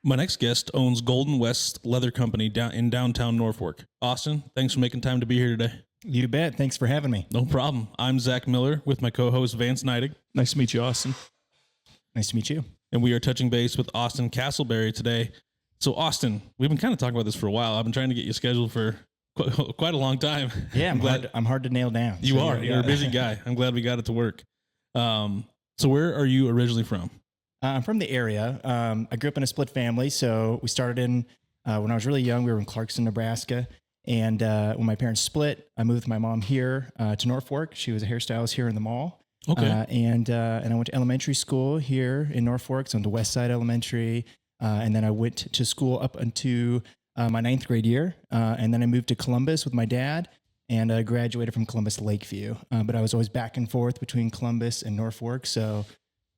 My next guest owns Golden West Leather Company in downtown Norfolk. Austin, thanks for making time to be here today. You bet. Thanks for having me. No problem. I'm Zach Miller with my co-host Vance Kole. Nice to meet you, Austin. Nice to meet you. And we are touching base with Austin Casselberry today. So Austin, we've been kind of talking about this for a while. I've been trying to get you scheduled for quite a long time. Yeah, I'm hard to nail down. You are. You're a busy guy. I'm glad we got it to work. So where are you originally from? I'm from the area. I grew up in a split family. So we started in, when I was really young, we were in Clarkston, Nebraska. And when my parents split, I moved with my mom here to Norfolk. She was a hairstylist here in the mall. Okay. And I went to elementary school here in Norfolk. So I went to West Side Elementary. And then I went to school up into my 9th grade year. And then I moved to Columbus with my dad and graduated from Columbus Lakeview. But I was always back and forth between Columbus and Norfolk. So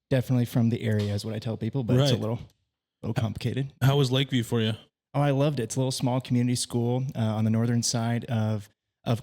definitely from the area is what I tell people, but It's a little complicated. How was Lakeview for you? Oh, I loved it. It's a little small community school on the northern side of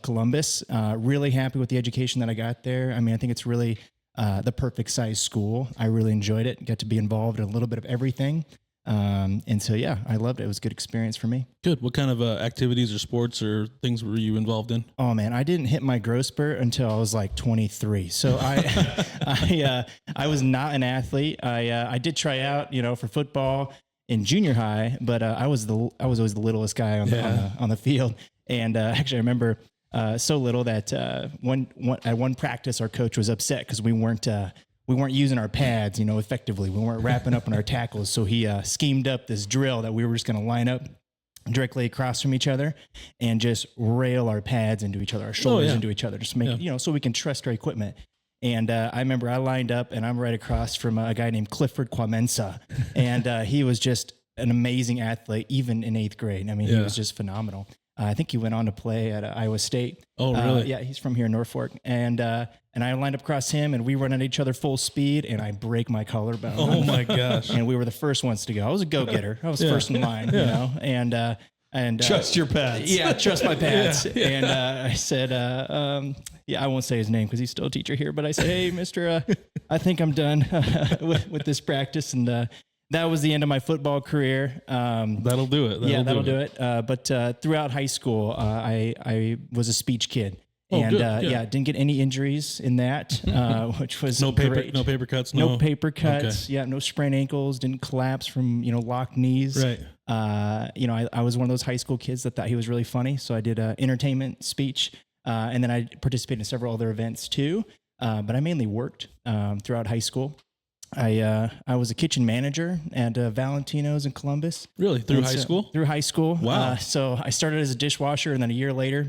Columbus. Really happy with the education that I got there. I mean, I think it's really the perfect size school. I really enjoyed it. Got to be involved in a little bit of everything. And so, yeah, I loved it. It was a good experience for me. Good. What kind of activities or sports or things were you involved in? Oh man, I didn't hit my growth spurt until I was like 23. So I was not an athlete. I did try out, for football in junior high, but I was always the littlest guy on the field. And actually, I remember so little that at one practice, our coach was upset because we weren't using our pads, effectively. We weren't wrapping up on our tackles. So he schemed up this drill that we were just going to line up directly across from each other and just rail our pads into each other, our shoulders into each other, just make, so we can trust our equipment. And I remember I lined up and I'm right across from a guy named Clifford Quamensa. And he was just an amazing athlete, even in 8th grade. I mean, he was just phenomenal. I think he went on to play at Iowa State. Oh, really? Yeah, he's from here in Norfolk. And I lined up across him, and we run at each other full speed, and I break my collarbone. Oh, my gosh. And we were the first ones to go. I was a go-getter. I was first in line, and Trust your pads. Yeah, trust my pads. And I said, I won't say his name because he's still a teacher here, but I said, hey, mister, I think I'm done with this practice. And that was the end of my football career. That'll do it. That'll do it. But throughout high school, I was a speech kid. And didn't get any injuries in that, which was great. No paper cuts. No paper cuts. Okay. Yeah, no sprained ankles. Didn't collapse from locked knees. Right. I was one of those high school kids that thought he was really funny, so I did entertainment speech, and then I participated in several other events too. But I mainly worked throughout high school. I was a kitchen manager at Valentino's in Columbus. Really? Through high school? Through high school. Wow. So I started as a dishwasher, and then a year later,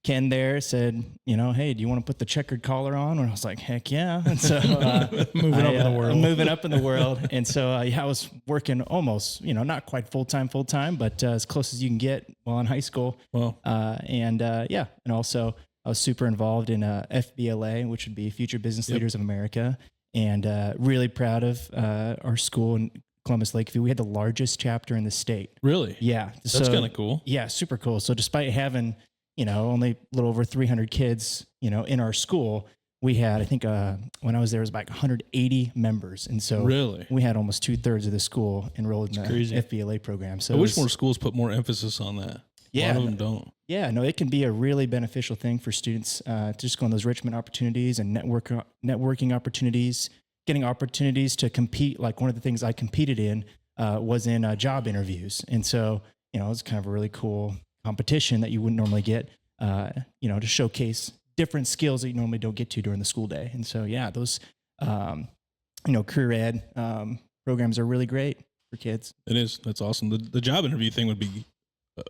Ken there said, hey, do you want to put the checkered collar on? And I was like, heck yeah. And so moving up in the world. And so I was working almost, not quite full-time, but as close as you can get while in high school. Wow. And also I was super involved in FBLA, which would be Future Business Leaders of America. And really proud of our school in Columbus Lakeview. We had the largest chapter in the state. Really? Yeah. That's kind of cool. Yeah, super cool. So despite having only a little over 300 kids, in our school, we had, I think, when I was there, it was about 180 members. And so really, we had almost 2/3 of the school enrolled in the crazy. FBLA program. So I wish more schools put more emphasis on that. Yeah. A lot of them don't. Yeah, no, it can be a really beneficial thing for students to just go on those Richmond opportunities and networking opportunities, getting opportunities to compete. Like one of the things I competed in was in job interviews. And so, it was kind of a really cool competition that you wouldn't normally get, to showcase different skills that you normally don't get to during the school day. And so, those, career ed programs are really great for kids. It is. That's awesome. The job interview thing would be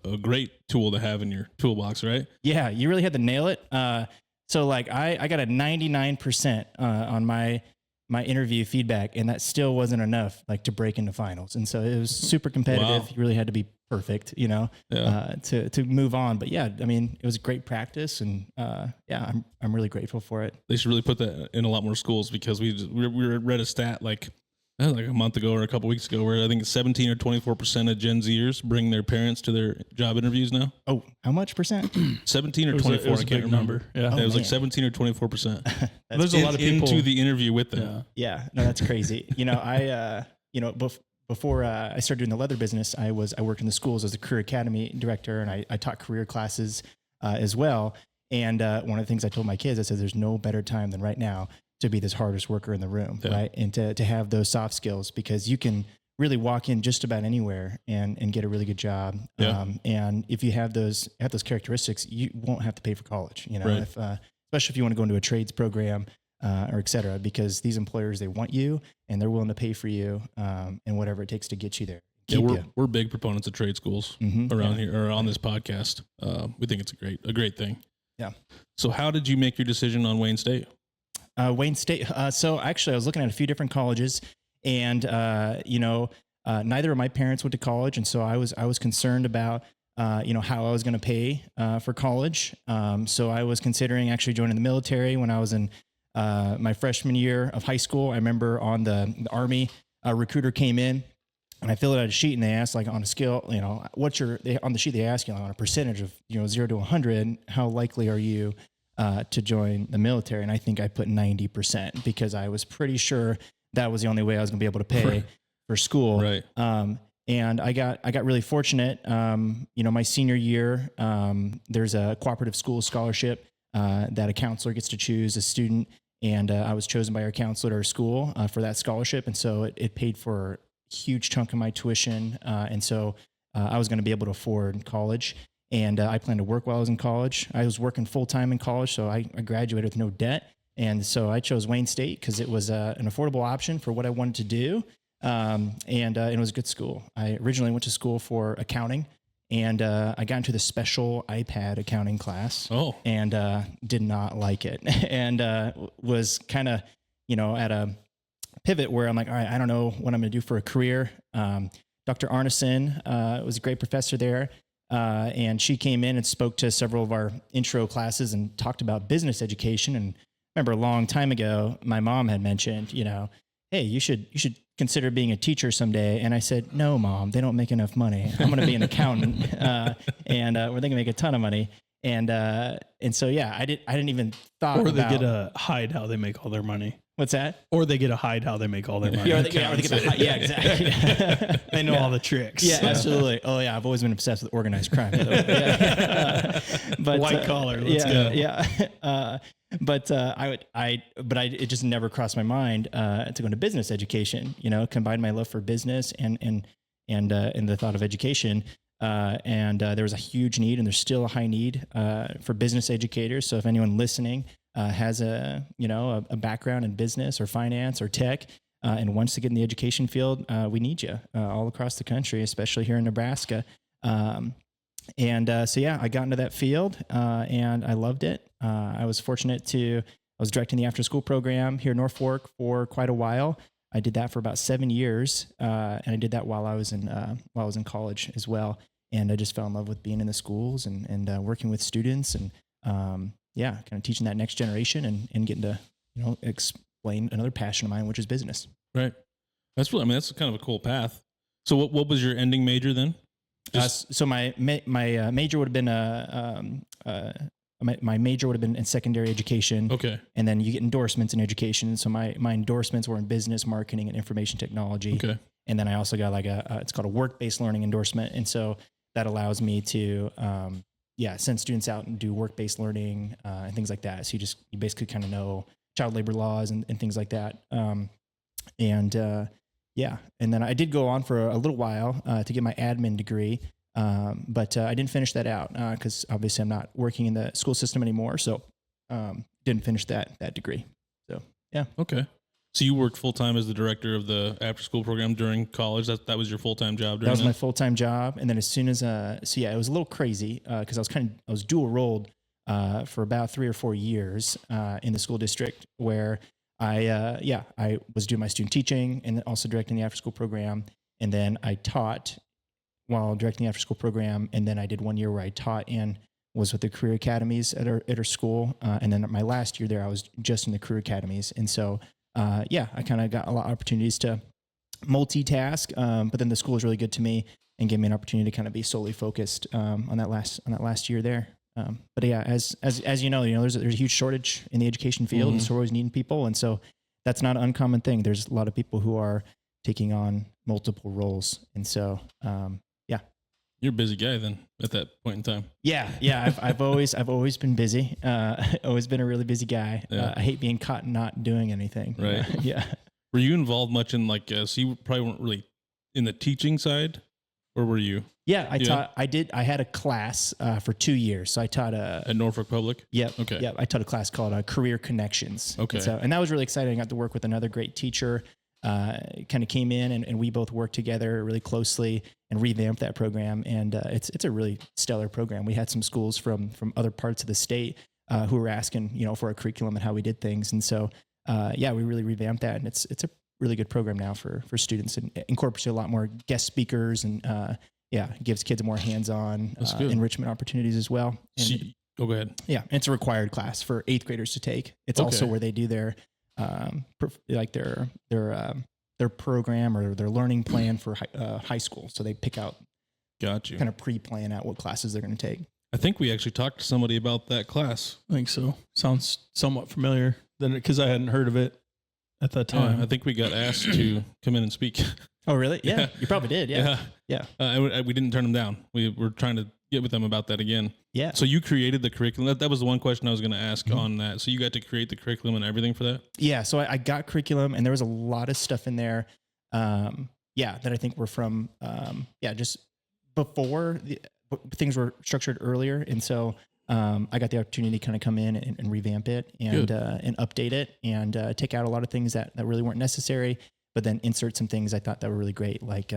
a great tool to have in your toolbox, right? Yeah, you really had to nail it. So like I got a 99% on my interview feedback, and that still wasn't enough to break into finals. And so it was super competitive. Wow. You really had to be perfect, to move on. But yeah, I mean, it was a great practice, and I'm really grateful for it. They should really put that in a lot more schools, because we read a stat like a month ago or a couple weeks ago where I think 17 or 24% of Gen Zers bring their parents to their job interviews now. Oh, how much percent? 17 or 24. I can't remember. Yeah, it was like 17 or 24%. There's a lot of people into the interview with them. Yeah, no, that's crazy. before I started doing the leather business, I worked in the schools as a career academy director, and I taught career classes as well. And one of the things I told my kids, I said, there's no better time than right now to be this hardest worker in the room, right? And to have those soft skills, because you can really walk in just about anywhere and get a really good job. And if you have those characteristics, you won't have to pay for college, Right. Especially if you want to go into a trades program or et cetera, because these employers, they want you and they're willing to pay for you and whatever it takes to get you there. We're big proponents of trade schools around here or on this podcast. We think it's a great thing. Yeah. So how did you make your decision on Wayne State? Wayne State. So actually I was looking at a few different colleges, and neither of my parents went to college. And so I was concerned about, how I was going to pay for college. So I was considering actually joining the military when I was in my freshman year of high school. I remember on the Army, a recruiter came in, and I filled out a sheet, and they asked, like, on a scale, on the sheet they ask you, like, on a percentage of 0 to 100, how likely are you to join the military? And I think I put 90%, because I was pretty sure that was the only way I was going to be able to pay for school. Right. And I got really fortunate. My senior year, there's a cooperative school scholarship that a counselor gets to choose a student, and I was chosen by our counselor at our school for that scholarship, and so it paid for huge chunk of my tuition. And so I was going to be able to afford college, and I planned to work while I was in college. I was working full time in college, so I graduated with no debt. And so I chose Wayne State because it was an affordable option for what I wanted to do. And it was a good school. I originally went to school for accounting, and I got into the special iPad accounting class. And did not like it, and was kind of, at a pivot where I'm like, all right, I don't know what I'm going to do for a career. Dr. Arneson was a great professor there. And she came in and spoke to several of our intro classes and talked about business education. And I remember a long time ago, my mom had mentioned, hey, you should consider being a teacher someday. And I said, no, Mom, they don't make enough money. I'm going to be an accountant, and where they can make a ton of money. And so, yeah, I didn't even thought or about. They get to hide how they make all their money. What's that? Or they get to hide how they make all their money. Or they get to hide, yeah, exactly. They know all the tricks. Yeah, absolutely. Oh yeah, I've always been obsessed with organized crime. But white collar. Let's go. Yeah. But it just never crossed my mind to go into business education. Combine my love for business and the thought of education. There was a huge need, and there's still a high need for business educators. So if anyone listening has a background in business or finance or tech and wants to get in the education field, we need you all across the country, especially here in Nebraska. I got into that field and I loved it. I was fortunate I was directing the after school program here in Norfolk for quite a while. I did that for about 7 years, and I did that while I was in college as well. And I just fell in love with being in the schools and working with students and kind of teaching that next generation and getting to explain another passion of mine, which is business. Right. That's kind of a cool path. So what was your ending major then? So my major would have been my major would have been in secondary education. Okay. And then you get endorsements in education. So my endorsements were in business, marketing, and information technology. Okay. And then I also got it's called a work-based learning endorsement. And so that allows me to, send students out and do work-based learning and things like that. So you basically kind of know child labor laws and things like that. And then I did go on for a little while to get my admin degree. But I didn't finish that out because obviously I'm not working in the school system anymore. So didn't finish that degree. So, yeah. Okay. So you worked full time as the director of the after school program during college. That was your full time job. That was my full time job. And then as soon as it was a little crazy because I was dual rolled for about 3 or 4 years in the school district where I was doing my student teaching and also directing the after school program. And then I taught while directing the after school program. And then I did 1 year where I taught and was with the career academies at our school. And then my last year there, I was just in the career academies. And so, I kind of got a lot of opportunities to multitask. But then the school was really good to me and gave me an opportunity to kind of be solely focused on that last year there. But yeah, as you know, there's a huge shortage in the education field, and so we're always needing people. And so that's not an uncommon thing. There's a lot of people who are taking on multiple roles. And so, You're a busy guy then at that point in time. Yeah. I've always been busy. Always been a really busy guy. Yeah. I hate being caught not doing anything. Right. Yeah. Were you involved much in so you probably weren't really in the teaching side, or were you? Yeah. I had a class for 2 years. So I taught At Norfolk Public? Yep. Okay. Yep. I taught a class called Career Connections. Okay. And that was really exciting. I got to work with another great teacher. Kind of came in and we both worked together really closely and revamped that program. And it's a really stellar program. We had some schools from other parts of the state who were asking, for a curriculum and how we did things. And so, we really revamped that. And it's a really good program now for students, and incorporates a lot more guest speakers and, gives kids more hands-on enrichment opportunities as well. And, go ahead. Yeah. And it's a required class for 8th graders to take. It's also where they do their program or their learning plan for high school. So they pick out, Got you. kind of pre-plan out what classes they're going to take. I think we actually talked to somebody about that class. I think so. Sounds somewhat familiar because I hadn't heard of it at that time. I think we got asked to come in and speak. Oh, really? Yeah. You probably did. Yeah. We didn't turn them down. We were trying to get with them about that again. Yeah. So you created the curriculum. That was the one question I was going to ask on that. So you got to create the curriculum and everything for that? Yeah. So I got curriculum, and there was a lot of stuff in there. That I think were from, just before things were structured earlier. And so, I got the opportunity to kind of come in and revamp it and update it and, take out a lot of things that really weren't necessary, but then insert some things I thought that were really great. Like,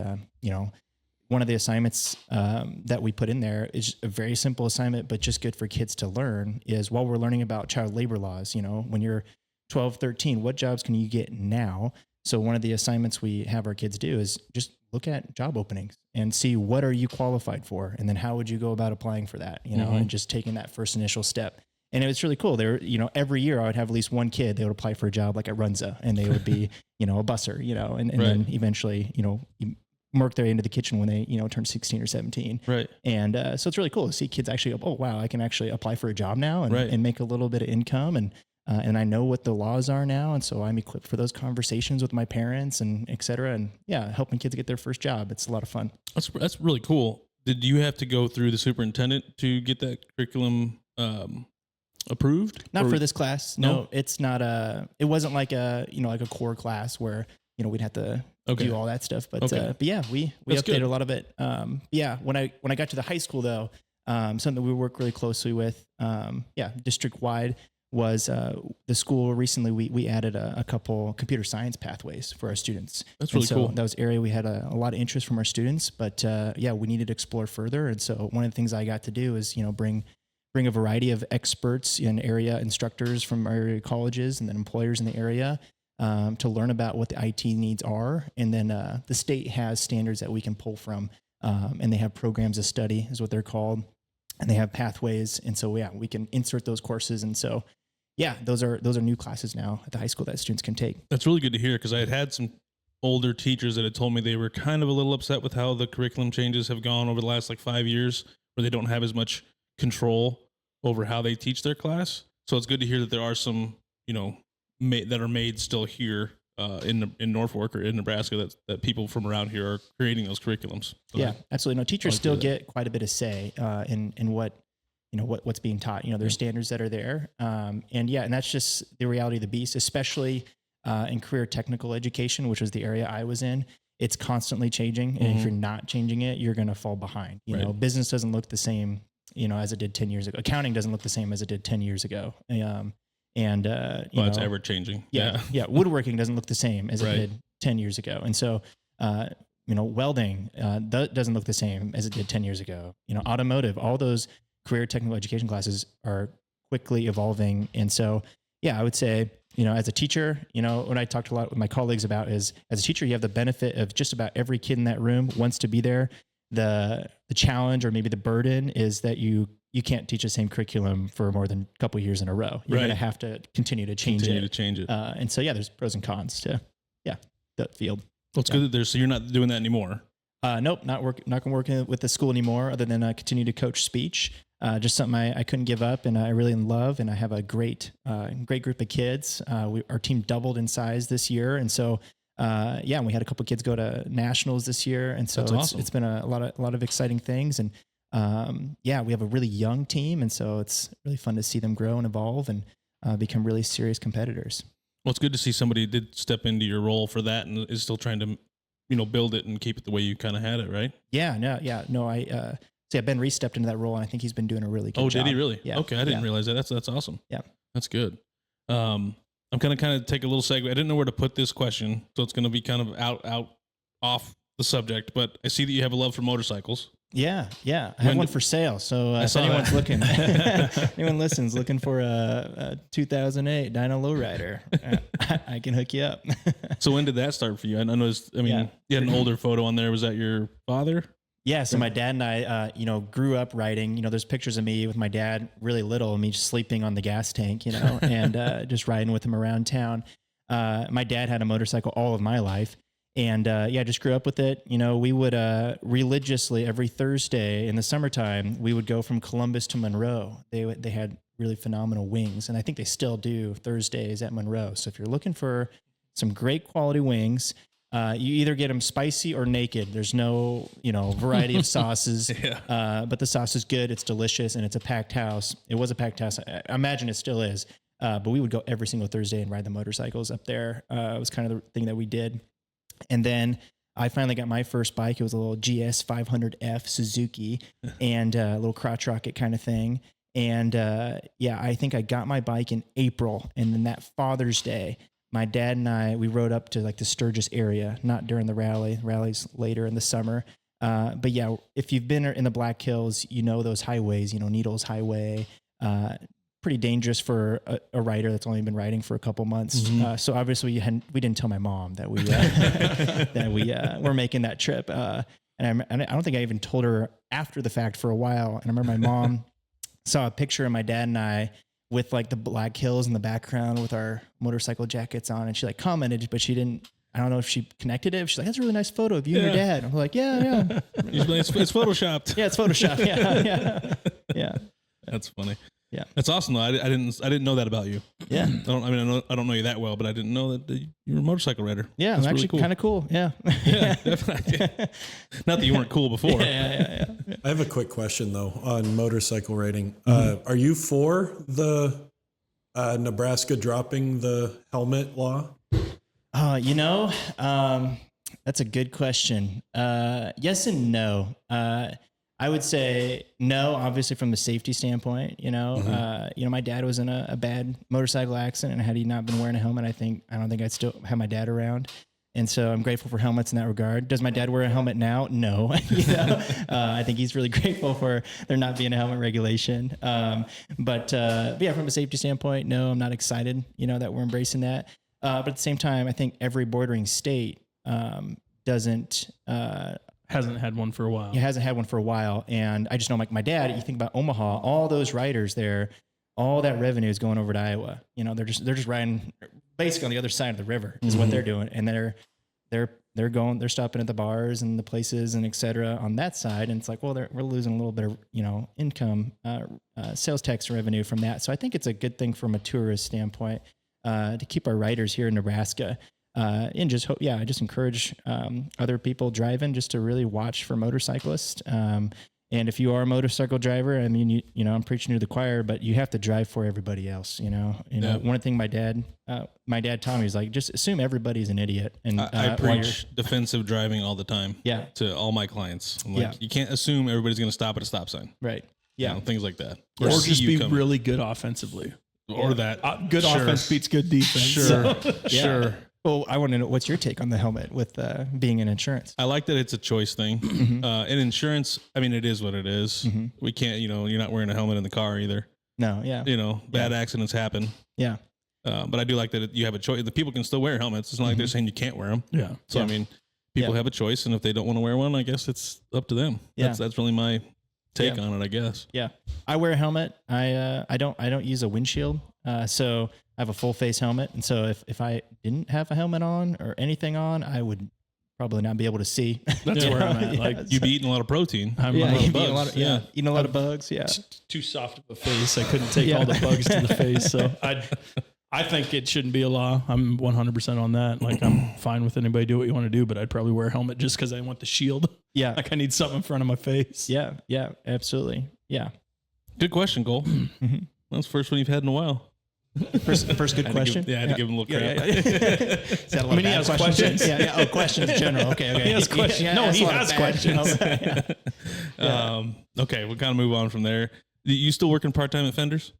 one of the assignments that we put in there is a very simple assignment, but just good for kids to learn, is while we're learning about child labor laws, when you're 12, 13, what jobs can you get now? So one of the assignments we have our kids do is just look at job openings and see what are you qualified for? And then how would you go about applying for that, and just taking that first initial step. And it was really cool. There, every year I would have at least one kid, they would apply for a job like at Runza, and they would be, a busser, and then eventually, work their way into the kitchen when they, turn 16 or 17. Right. And so it's really cool to see kids actually, oh, wow, I can actually apply for a job now and make a little bit of income. And I know what the laws are now. And so I'm equipped for those conversations with my parents and et cetera. And helping kids get their first job. It's a lot of fun. That's really cool. Did you have to go through the superintendent to get that curriculum approved? Not for this class. No, it's not it wasn't like a core class where, we'd have to do all that stuff. But, we updated a lot of it. When I got to the high school though, something we work really closely with, district wide, was the school recently we added a couple computer science pathways for our students. That's really cool. That was an area we had a lot of interest from our students, but we needed to explore further. And so one of the things I got to do is bring a variety of experts in area, instructors from our area colleges, and then employers in the area to learn about what the IT needs are. And then the state has standards that we can pull from, and they have programs of study is what they're called, and they have pathways. And so we can insert those courses. And so those are new classes now at the high school that students can take. That's really good to hear, because I had some older teachers that had told me they were kind of a little upset with how the curriculum changes have gone over the last 5 years, where they don't have as much control over how they teach their class. So it's good to hear that there are some, that are made still here in Norfolk or in Nebraska that people from around here are creating those curriculums. So absolutely. No, teachers still get quite a bit of say in what what's being taught. There's standards that are there, and that's just the reality of the beast, especially in career technical education, which was the area I was in. It's constantly changing, and if you're not changing it, you're going to fall behind. Business doesn't look the same, as it did 10 years ago. Accounting doesn't look the same as it did 10 years ago. It's ever changing. Woodworking doesn't look the same as it did 10 years ago. And so, welding doesn't look the same as it did 10 years ago. Automotive, all those career technical education classes are quickly evolving. And so, I would say, as a teacher, what I talked a lot with my colleagues about is, as a teacher, you have the benefit of just about every kid in that room wants to be there. The challenge, or maybe the burden, is that you can't teach the same curriculum for more than a couple of years in a row. You're going to have to continue to change it. And so, there's pros and cons to, that field. Well, it's good that so you're not doing that anymore. Nope, not working with the school anymore, other than continue to coach speech. Just something I couldn't give up, and I really love. And I have a great group of kids. Our team doubled in size this year, and so And we had a couple kids go to nationals this year. And so it's been a lot of exciting things. And we have a really young team. And so it's really fun to see them grow and evolve and become really serious competitors. Well, it's good to see somebody did step into your role for that and is still trying to, build it and keep it the way you kind of had it, right? Ben Reese stepped into that role, and I think he's been doing a really good job. Oh, did he really? Yeah. Okay, I didn't realize that. That's awesome. Yeah. That's good. I'm going to kind of take a little segue. I didn't know where to put this question, so it's going to be kind of out off the subject, but I see that you have a love for motorcycles. Yeah. I have one for sale. So if anyone's looking, anyone looking for a 2008 Dyno Lowrider, I can hook you up. So when did that start for you? I noticed, you had an older photo on there. Was that your father? Yeah. So my dad and I, grew up riding. There's pictures of me with my dad really little, and me just sleeping on the gas tank, and just riding with him around town. My dad had a motorcycle all of my life. And just grew up with it. We would religiously every Thursday in the summertime, we would go from Columbus to Monroe. They had really phenomenal wings, and I think they still do Thursdays at Monroe. So if you're looking for some great quality wings, you either get them spicy or naked. There's no variety of sauces, but the sauce is good. It's delicious, and it's a packed house. It was a packed house. I imagine it still is. But we would go every single Thursday and ride the motorcycles up there. It was kind of the thing that we did. And then I finally got my first bike. It was a little GS 500F Suzuki and a little crotch rocket kind of thing. And I think I got my bike in April. And then that Father's Day, my dad and we rode up to like the Sturgis area, not during the rally. The rally's later in the summer. But if you've been in the Black Hills, those highways, Needles Highway, pretty dangerous for a rider that's only been riding for a couple months. Mm-hmm. So obviously we didn't tell my mom that we were making that trip. And I don't think I even told her after the fact for a while. And I remember my mom saw a picture of my dad and I with like the Black Hills in the background with our motorcycle jackets on. And she like commented, but she didn't, I don't know if she connected it. She's like, that's a really nice photo of you and your dad. I'm like, yeah. It's photoshopped. Yeah, it's photoshopped. Yeah. That's funny. Yeah, that's awesome though. I didn't know that about you. Yeah, I don't know you that well, but I didn't know that you were a motorcycle rider. Yeah, that's I'm actually kind of cool. Yeah, definitely. Not that you weren't cool before. Yeah. I have a quick question though on motorcycle riding. Are you for the Nebraska dropping the helmet law? That's a good question. Yes and no. I would say no, obviously from the safety standpoint, my dad was in a bad motorcycle accident, and had he not been wearing a helmet, I don't think I'd still have my dad around. And so I'm grateful for helmets in that regard. Does my dad wear a helmet now? No. I think he's really grateful for there not being a helmet regulation. But from a safety standpoint, no, I'm not excited, that we're embracing that. But at the same time, I think every bordering state hasn't had one for a while. He hasn't had one for a while. And I just know, like my dad, you think about Omaha, all those riders there, all that revenue is going over to Iowa. They're just riding basically on the other side of the river is what they're doing. And they're stopping at the bars and the places and et cetera on that side. And it's like, well, we're losing a little bit of, income, sales tax revenue from that. So I think it's a good thing from a tourist standpoint, to keep our riders here in Nebraska. And just hope, I just encourage other people driving just to really watch for motorcyclists. And if you are a motorcycle driver, I mean, I'm preaching to the choir, but you have to drive for everybody else. One thing my dad taught me was like, just assume everybody's an idiot. And I preach defensive driving all the time. Yeah. To all my clients. I'm like, you can't assume everybody's going to stop at a stop sign. Right. Yeah. Things like that. Or just be really good offensively. Or that. Good offense beats good defense. Sure. Sure. Well, I want to know what's your take on the helmet with being in insurance. I like that it's a choice thing. In insurance, I mean, it is what it is. Mm-hmm. We can't, you're not wearing a helmet in the car either. No, yeah. Bad accidents happen. Yeah. But I do like that you have a choice. The people can still wear helmets. It's not like they're saying you can't wear them. Yeah. So, I mean, people have a choice, and if they don't want to wear one, I guess it's up to them. Yeah. That's really my take on it, I guess. Yeah. I wear a helmet. I don't use a windshield. So I have a full face helmet. And so if I didn't have a helmet on or anything on, I would probably not be able to see. That's where I'm at. Like you'd be eating a lot of protein. Eating a lot of bugs. Yeah. Too soft of a face. I couldn't take all the bugs to the face. So I think it shouldn't be a law. I'm 100% on that. Like, I'm fine with anybody do what you want to do, but I'd probably wear a helmet just because I want the shield. Yeah. Like, I need something in front of my face. Yeah. Yeah. Absolutely. Yeah. Good question, Cole. That's the first one you've had in a while. First good question. I had to give him a little crap. Is that a lot of he bad has questions? Yeah. Oh, questions in general. Okay. He has questions. Yeah, No, that's he a lot of has bad- questions. Okay, we'll kind of move on from there. You still working part-time at Fenders?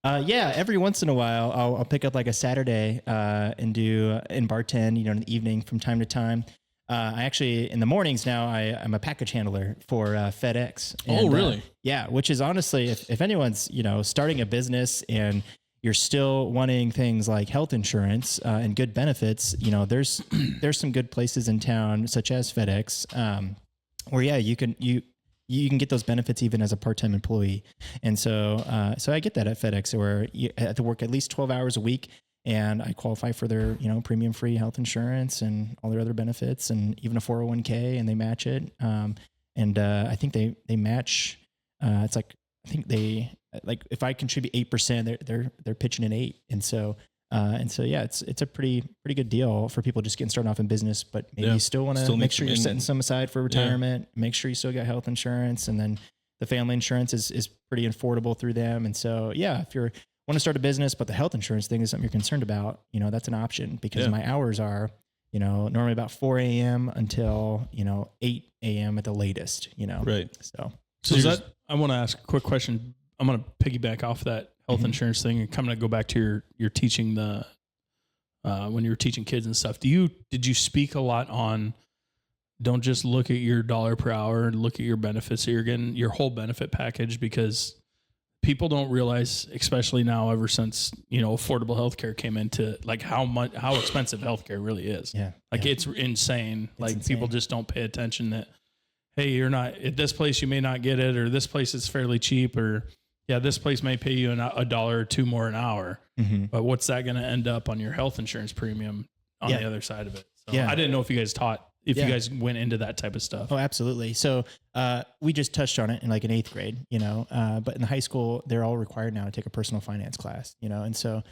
Yeah, every once in a while, I'll pick up like a Saturday and do and bartend, in the evening from time to time. I actually in the mornings now I'm a package handler for FedEx. Oh, really? Yeah, which is honestly, if anyone's starting a business and you're still wanting things like health insurance and good benefits, there's some good places in town such as FedEx where you can get those benefits even as a part-time employee. And so I get that at FedEx where you have to work at least 12 hours a week and I qualify for their, premium free health insurance and all their other benefits and even a 401k and they match it. I think they match, it's like, I think they, like if I contribute 8%, they're pitching an 8. And so yeah, it's a pretty good deal for people just getting started off in business, but maybe you still want to make sure you're setting some aside for retirement, make sure you still got health insurance. And then the family insurance is pretty affordable through them. And so, yeah, if you want to start a business, but the health insurance thing is something you're concerned about, that's an option because my hours are, normally about 4 a.m. until, 8 a.m. at the latest, Right. So is that, I want to ask a quick question. I'm going to piggyback off that health insurance thing and kind of go back to your teaching when you were teaching kids and stuff. Did you speak a lot on don't just look at your dollar per hour and look at your benefits that you're getting, your whole benefit package, because people don't realize, especially now, ever since, affordable healthcare came into like how expensive healthcare really is. Yeah. Like it's insane. People just don't pay attention that, hey, you're not at this place, you may not get it, or this place is fairly cheap, or this place may pay you $1 or $2 more an hour, but what's that going to end up on your health insurance premium on the other side of it? So I didn't know if you guys you guys went into that type of stuff. Oh, absolutely. So we just touched on it in like an 8th grade, but in the high school, they're all required now to take a personal finance class, and so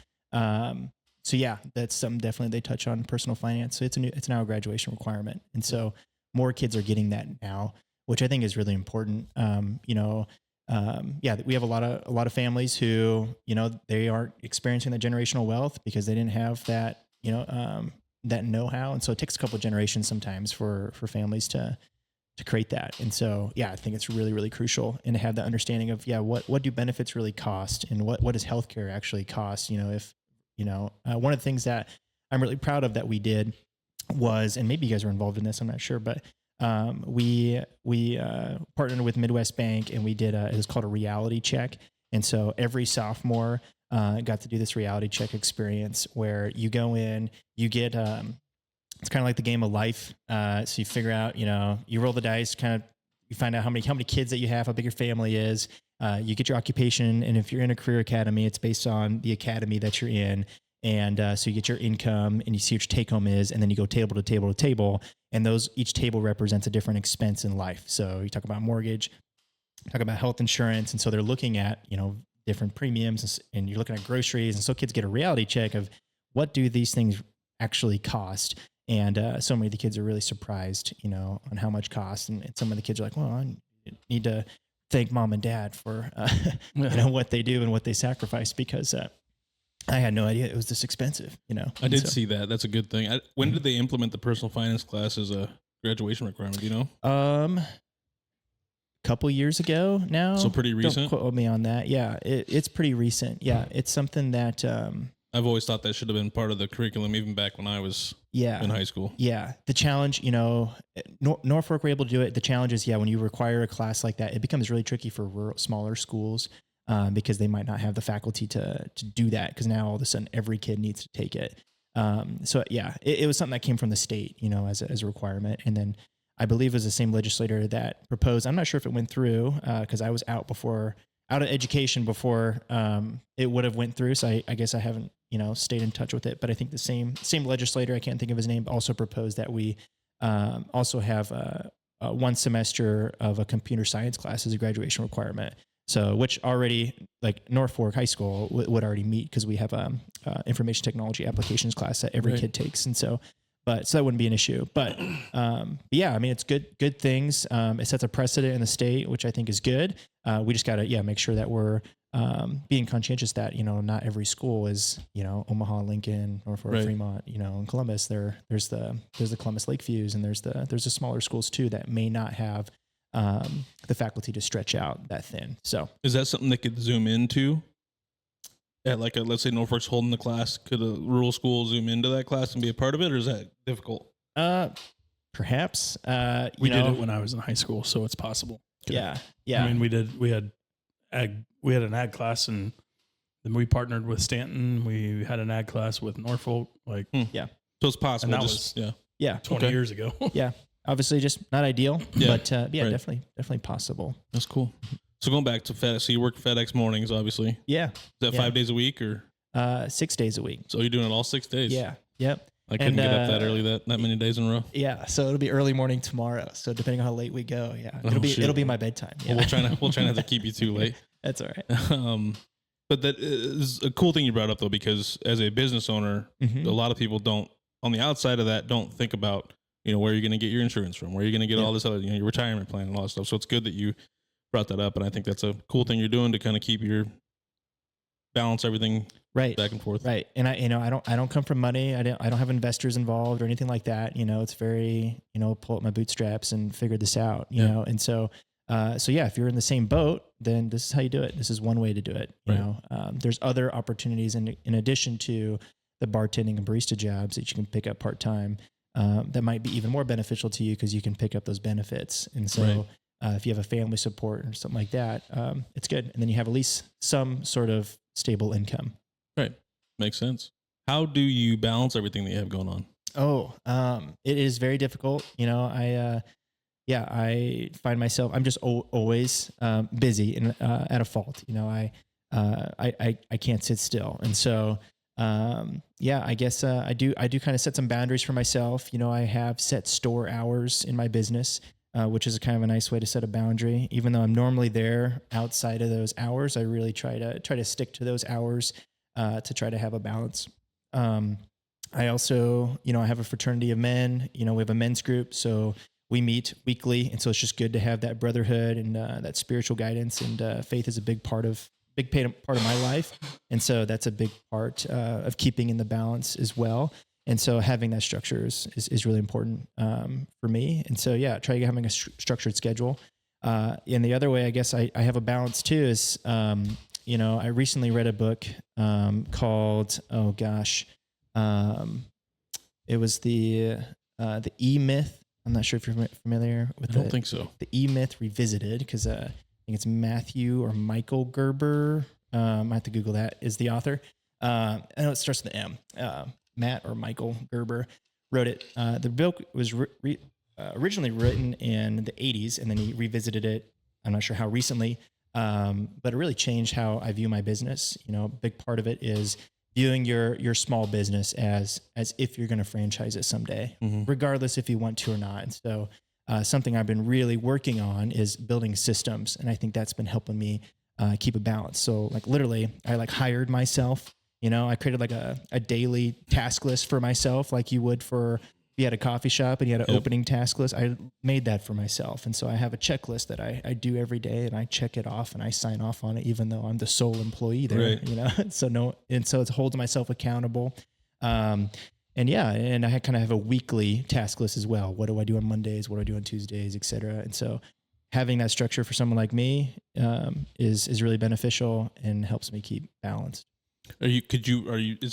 yeah, that's something definitely they touch on, personal finance. So it's now a graduation requirement. And so more kids are getting that now, which I think is really important. We have a lot of families who, they aren't experiencing that generational wealth because they didn't have that, that know-how. And so it takes a couple of generations sometimes for families to create that. And so, I think it's really, really crucial and to have that understanding of, what do benefits really cost and what does healthcare actually cost? One of the things that I'm really proud of that we did was, and maybe you guys were involved in this, I'm not sure, but we partnered with Midwest Bank and we did it was called a reality check. And so every sophomore got to do this reality check experience where you go in, you get, it's kind of like the game of life. So you figure out, you roll the dice, you find out how many kids that you have, how big your family is. You get your occupation. And if you're in a career academy, it's based on the academy that you're in. And so you get your income and you see what your take home is. And then you go table to table to table. And each table represents a different expense in life. So you talk about mortgage, talk about health insurance. And so they're looking at, different premiums and you're looking at groceries. And so kids get a reality check of what do these things actually cost? And so many of the kids are really surprised, on how much cost. And some of the kids are like, well, I need to thank mom and dad for, what they do and what they sacrifice because I had no idea it was this expensive, I did see that. That's a good thing. When did they implement the personal finance class as a graduation requirement? Do you know? Couple years ago now. So pretty recent? Don't quote me on that. Yeah, it's pretty recent. Yeah, it's something that... I've always thought that should have been part of the curriculum even back when I was in high school. Yeah. The challenge, Norfolk were able to do it. The challenge is, when you require a class like that, it becomes really tricky for smaller schools because they might not have the faculty to do that because now all of a sudden every kid needs to take it. It was something that came from the state, as a requirement. And then I believe it was the same legislator that proposed, I'm not sure if it went through because I was out of education before it would have went through. So I guess I haven't, stayed in touch with it, but I think the same legislator, I can't think of his name, also proposed that we also have 1 semester of a computer science class as a graduation requirement. So, which already like Norfolk High School would already meet because we have information technology applications class that every kid takes, and so that wouldn't be an issue. But yeah, I mean, it's good things. It sets a precedent in the state, which I think is good. We just got to make sure that we're being conscientious that not every school is Omaha, Lincoln, Norfolk, Fremont, and Columbus. There's the Columbus Lakeviews, and there's the smaller schools too that may not have the faculty to stretch out that thin. So is that something that could zoom into at like let's say Norfolk's holding the class? Could a rural school zoom into that class and be a part of it, or is that difficult? Perhaps. We did it when I was in high school, so it's possible. Yeah. I mean, we had an ag class, and then we partnered with Stanton. We had an ag class with Norfolk. Like, yeah. So it's possible. And that was 20 years ago. Yeah. Obviously, just not ideal, but definitely possible. That's cool. So going back to FedEx, so you work FedEx mornings, obviously. Yeah. Is that 5 days a week or? 6 days a week. So you're doing it all 6 days? Yeah. Yep. I couldn't get up that early that many days in a row. Yeah. So it'll be early morning tomorrow. So depending on how late we go, it'll be my bedtime. Yeah. Well, we'll try not to keep you too late. That's all right. But that is a cool thing you brought up though, because as a business owner, a lot of people don't, on the outside of that, don't think about, where you're going to get your insurance from, where you're going to get all this other, your retirement plan and all that stuff. So it's good that you brought that up. And I think that's a cool thing you're doing to kind of keep balance everything back and forth. Right. And I don't come from money. I don't have investors involved or anything like that. It's very, pull up my bootstraps and figure this out, you know? And so if you're in the same boat, then this is how you do it. This is one way to do it. You know, there's other opportunities in addition to the bartending and barista jobs that you can pick up part-time, that might be even more beneficial to you because you can pick up those benefits. And so if you have a family support or something like that, it's good. And then you have at least some sort of stable income. Right. Makes sense. How do you balance everything that you have going on? It is very difficult. I find myself, I'm just always busy and at a fault. I can't sit still. And so, I guess I do kind of set some boundaries for myself. I have set store hours in my business, which is kind of a nice way to set a boundary. Even though I'm normally there outside of those hours, I really try to stick to those hours to try to have a balance. I also, I have a fraternity of men. We have a men's group, so we meet weekly, and so it's just good to have that brotherhood and that spiritual guidance. And faith is a big part of my life, and so that's a big part of keeping in the balance as well. And so having that structure is really important for me. And so try having a structured schedule. And the other way, I guess I have a balance too is I recently read a book called it was the E-Myth. I'm not sure if you're familiar with it. I don't think so. The E-Myth Revisited, because I think it's Matthew or Michael Gerber. I have to Google that, is the author. I know it starts with an M. Matt or Michael Gerber wrote it. The book was originally written in the 80s, and then he revisited it. I'm not sure how recently, but it really changed how I view my business. A big part of it is viewing your small business as if you're going to franchise it someday, regardless if you want to or not. And so something I've been really working on is building systems. And I think that's been helping me keep a balance. So literally I hired myself, I created a daily task list for myself, like you would if you had a coffee shop and you had an opening task list. I made that for myself. And so I have a checklist that I do every day, and I check it off and I sign off on it, even though I'm the sole employee there, so it holds myself accountable. And I kind of have a weekly task list as well. What do I do on Mondays? What do I do on Tuesdays, et cetera? And so having that structure for someone like me is really beneficial and helps me keep balanced. Is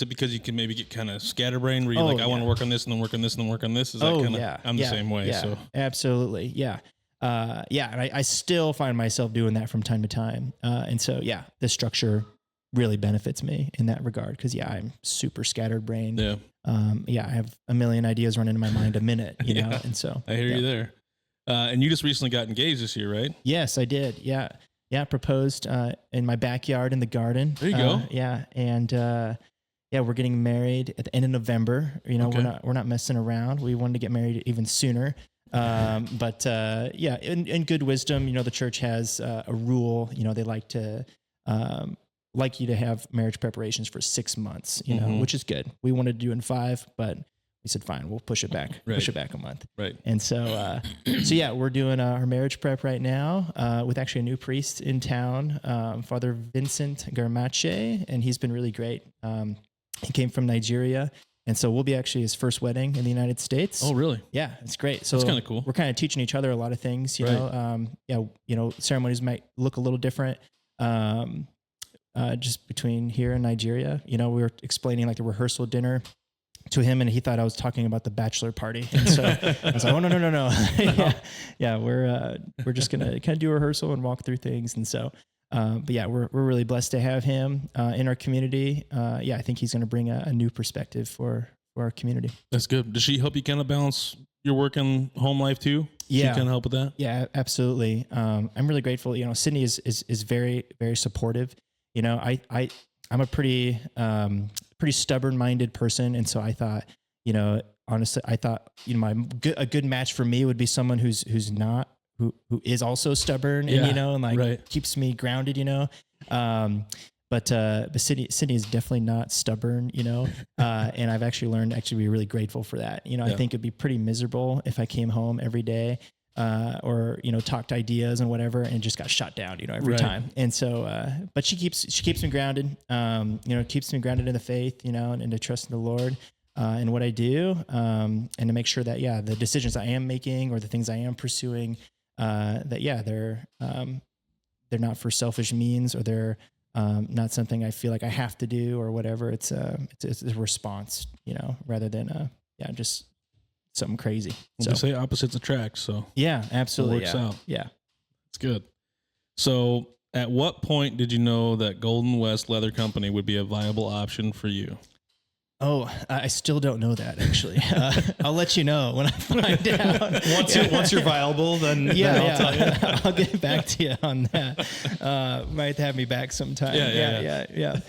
it because you can maybe get kind of scatterbrained where you're I want to work on this and then work on this and then work on this? Is that kind of, I'm the same way. Yeah, so absolutely. Yeah. And I still find myself doing that from time to time. And so, the structure really benefits me in that regard. Cause I'm super scattered brained. Yeah. I have a million ideas running in my mind a minute, you know? And so I hear you there. And you just recently got engaged this year, right? Yes, I did. Yeah. Proposed in my backyard in the garden. There you go. And we're getting married at the end of November. We're not messing around. We wanted to get married even sooner. Yeah, in good wisdom, the church has a rule. They like you to have marriage preparations for 6 months, which is good. We wanted to do in 5, but we said, fine, we'll push it back, push it back a month. Right. And so yeah, we're doing our marriage prep right now with actually a new priest in town, Father Vincent Garmache, and he's been really great. He came from Nigeria. And so we'll be actually his first wedding in the United States. Oh, really? Yeah, it's great. So that's kind of cool. We're kind of teaching each other a lot of things, you know. Ceremonies might look a little different. Just between here and Nigeria, we were explaining like the rehearsal dinner to him, and he thought I was talking about the bachelor party. And so I was like, oh, no. yeah, we're just gonna kind of do a rehearsal and walk through things. And so, but yeah, we're really blessed to have him in our community. I think he's gonna bring a new perspective for our community. That's good. Does she help you kind of balance your work and home life too? Yeah. She kind of help with that? Yeah, absolutely. I'm really grateful. Sydney is very, very supportive. I'm a pretty stubborn minded person. And so I thought, honestly, a good match for me would be someone who is also stubborn and, keeps me grounded, but Sydney is definitely not stubborn, and I've actually learned to be really grateful for that. I think it'd be pretty miserable if I came home every day, or, talked ideas and whatever, and just got shot down, every time. And so, but she keeps me grounded, keeps me grounded in the faith, and to trust in the Lord, and what I do, and to make sure that, the decisions I am making or the things I am pursuing, they're not for selfish means, or they're, not something I feel like I have to do or whatever. It's a response, rather than, just something crazy. So they say opposites attract. So yeah, absolutely. It works out. Yeah. It's good. So at what point did you know that Golden West Leather Company would be a viable option for you? Oh, I still don't know that, actually. I'll let you know when I find out. Once you're viable, then I'll tell you. I'll get back to you on that. Might have me back sometime. Yeah.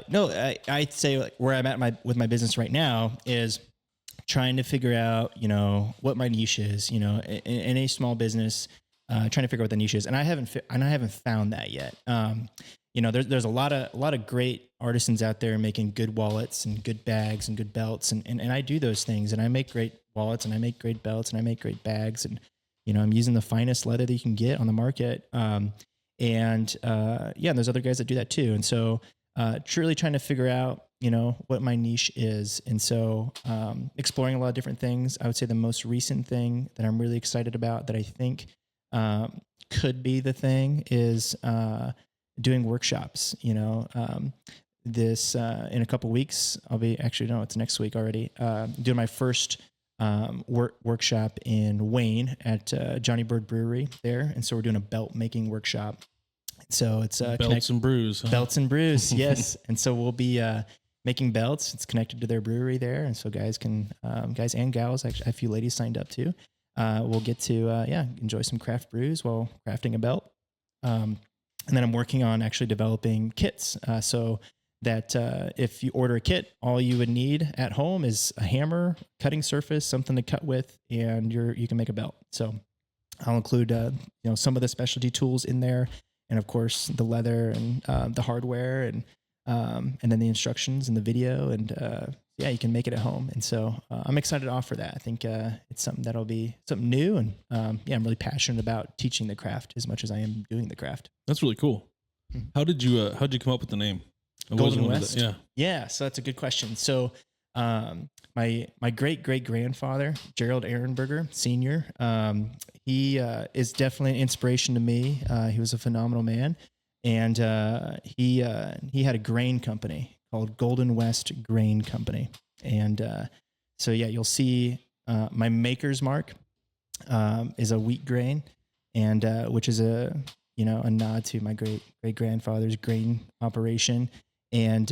No, I'd say like where I'm at with my business right now is trying to figure out, what my niche is, in any small business, trying to figure out what the niche is. And I haven't found that yet. There's a lot of great artisans out there making good wallets and good bags and good belts. And I do those things, and I make great wallets and I make great belts and I make great bags. And, I'm using the finest leather that you can get on the market. And there's other guys that do that too. And so, truly trying to figure out, what my niche is. And so, exploring a lot of different things. I would say the most recent thing that I'm really excited about that I think, could be the thing is, doing workshops, this, in a couple weeks, it's next week already, doing my first, workshop in Wayne at, Johnny Bird Brewery there. And so we're doing a belt making workshop. So it's, belts and brews, huh? Belts and brews. Yes. And so we'll be, making belts. It's connected to their brewery there. And so guys and gals, actually a few ladies signed up too. We'll get to, enjoy some craft brews while crafting a belt. And then I'm working on actually developing kits, so that if you order a kit, all you would need at home is a hammer, cutting surface, something to cut with, and you can make a belt. So I'll include some of the specialty tools in there, and of course the leather and the hardware, and then the instructions and the video, and you can make it at home. And so I'm excited to offer that. I think it's something that'll be something new, and I'm really passionate about teaching the craft as much as I am doing the craft. That's really cool. How did you come up with the name? Golden West? Yeah. So that's a good question. So my great grandfather, Gerald Ehrenberger Sr., he is definitely an inspiration to me. He was a phenomenal man. And he had a grain company called Golden West Grain Company. And so you'll see my maker's mark is a wheat grain, and which is a nod to my great grandfather's grain operation. And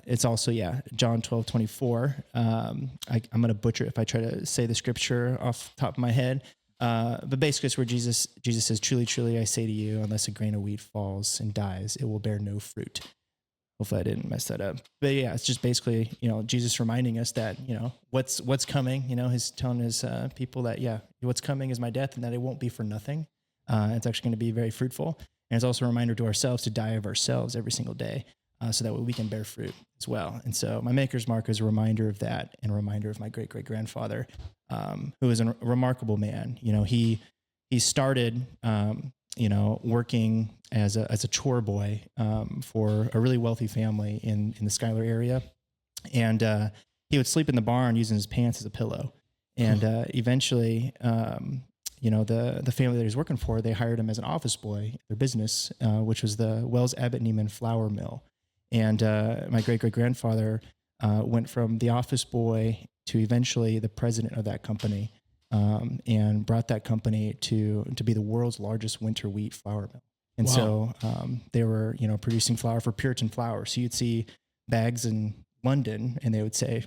it's also John 12:24. I'm going to butcher it if I try to say the scripture off the top of my head. But basically it's where Jesus says, truly, truly, I say to you, unless a grain of wheat falls and dies, it will bear no fruit. Hopefully I didn't mess that up. But yeah, it's just basically, Jesus reminding us that, what's coming, he's telling his people that, what's coming is my death and that it won't be for nothing. It's actually going to be very fruitful. And it's also a reminder to ourselves to die of ourselves every single day so that way we can bear fruit as well. And so my Maker's Mark is a reminder of that and a reminder of my great-great-grandfather, who is a remarkable man. He started, working as a chore boy for a really wealthy family in the Schuyler area. And he would sleep in the barn using his pants as a pillow. And eventually, the family that he was working for, they hired him as an office boy, their business, which was the Wells Abbott Neiman Flour Mill. And my great-great-grandfather went from the office boy to eventually the president of that company. And brought that company to be the world's largest winter wheat flour mill. And so they were, producing flour for Puritan flour. So you'd see bags in London and they would say,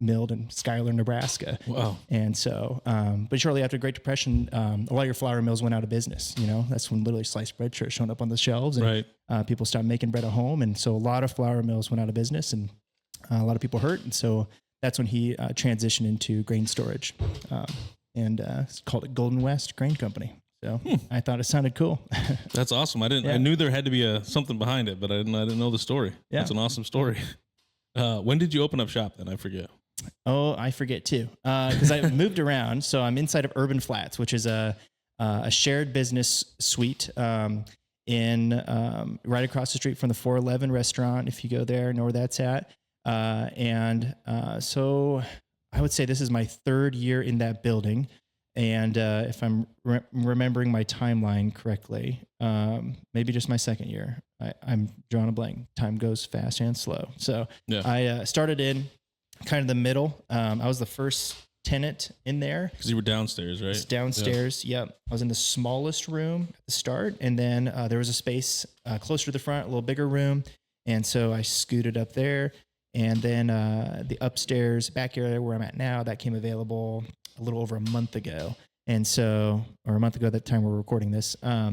milled in Schuyler, Nebraska. Wow. And so, but shortly after the Great Depression, a lot of your flour mills went out of business. That's when literally sliced bread started showing up on the shelves and people stopped making bread at home. And so a lot of flour mills went out of business and a lot of people hurt. And so that's when he transitioned into grain storage, and called it Golden West Grain Company. So I thought it sounded cool. That's awesome. I knew there had to be something behind it, but I didn't know the story. Yeah. That's an awesome story. When did you open up shop then? I forget. Oh, I forget too, because I moved around. So I'm inside of Urban Flats, which is a shared business suite in right across the street from the 411 restaurant. If you go there, know where that's at. So I would say this is my third year in that building. And if I'm remembering my timeline correctly, maybe just my second year. I'm drawing a blank. Time goes fast and slow. So I started in kind of the middle. I was the first tenant in there. Because you were downstairs, right? It's downstairs. Yeah. Yep. I was in the smallest room at the start. And then there was a space closer to the front, a little bigger room. And so I scooted up there. And then the upstairs back area where I'm at now, that came available a little over a month ago. And so, or a month ago, that time we're recording this. So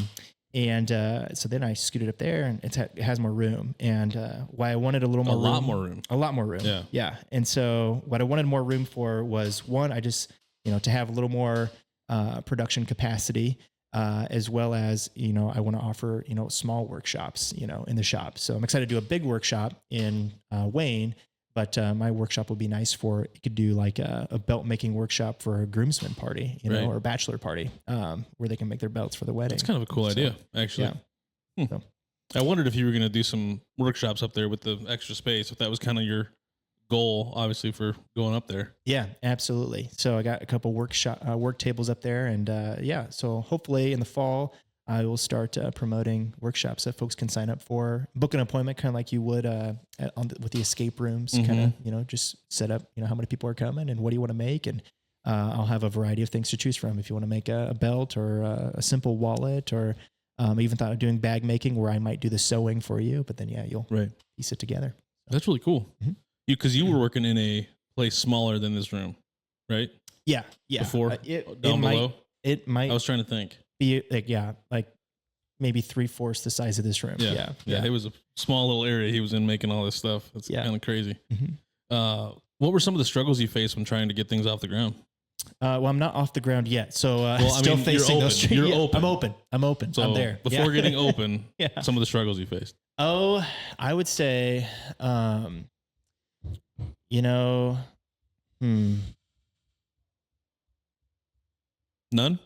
then I scooted up there and it has more room. And why I wanted a lot more room. Yeah. Yeah. And so what I wanted more room for was one, I just, to have a little more production capacity. As well as, I want to offer, small workshops, in the shop. So I'm excited to do a big workshop in Wayne, but my workshop would be nice for, you could do like a belt making workshop for a groomsman party, or a bachelor party, where they can make their belts for the wedding. That's kind of a cool idea, actually. Yeah. So. I wondered if you were going to do some workshops up there with the extra space, if that was kind of your goal, obviously, for going up there. Yeah, absolutely. So I got a couple work tables up there, and so hopefully in the fall I will start promoting workshops that folks can sign up for, book an appointment, kind of like you would with the escape rooms, kind of just set up, how many people are coming and what do you want to make, and I'll have a variety of things to choose from. If you want to make a belt or a simple wallet, or I even thought of doing bag making where I might do the sewing for you, but then you'll piece it together. That's really cool. Mm-hmm. Because you were working in a place smaller than this room, right? Yeah. Before, down below? It might. I was trying to think. Be like maybe 3/4 the size of this room. Yeah. It was a small little area he was in making all this stuff. That's kind of crazy. Mm-hmm. What were some of the struggles you faced when trying to get things off the ground? Well, I'm not off the ground yet, so still facing those streets. You're open. I'm open. So I'm there. Before getting open, some of the struggles you faced. Oh, I would say, None?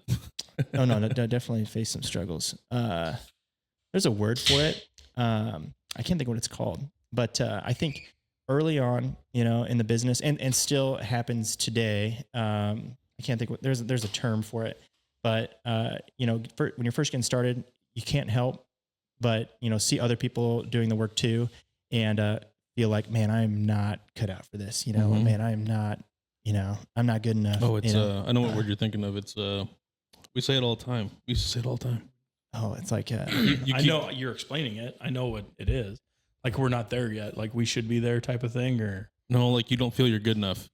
Oh, no, definitely face some struggles. There's a word for it. I can't think what it's called, but I think early on, in the business, and still happens today. I can't think there's a term for it, but when you're first getting started, you can't help but see other people doing the work too, and feel like, man, I'm not cut out for this. Man, I'm not. I'm not good enough. Oh, it's I know what word you're thinking of. It's we say it all the time. We used to say it all the time. Oh, it's like I know you're explaining it. I know what it is. Like we're not there yet. Like we should be there, type of thing, or no? Like you don't feel you're good enough.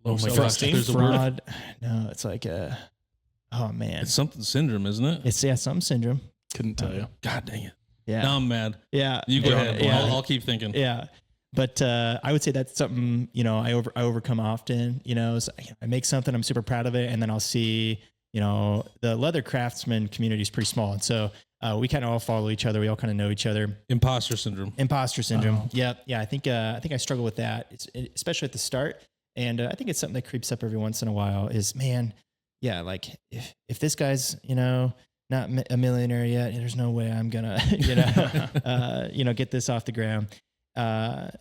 Oh my gosh, there's a word. No, it's like oh man, it's something syndrome, isn't it? It's some syndrome. Couldn't tell you. God dang it. Yeah. Now I'm mad. Yeah. You go ahead. Yeah. I'll keep thinking. Yeah. But I would say that's something, I overcome often, so, I make something, I'm super proud of it. And then I'll see, the leather craftsman community is pretty small. And so we kind of all follow each other. We all kind of know each other. Imposter syndrome. Oh. Yeah. Yeah. I think I struggle with that, especially at the start. And I think it's something that creeps up every once in a while is, man, yeah, like if this guy's, not a millionaire yet, there's no way I'm gonna, get this off the ground. So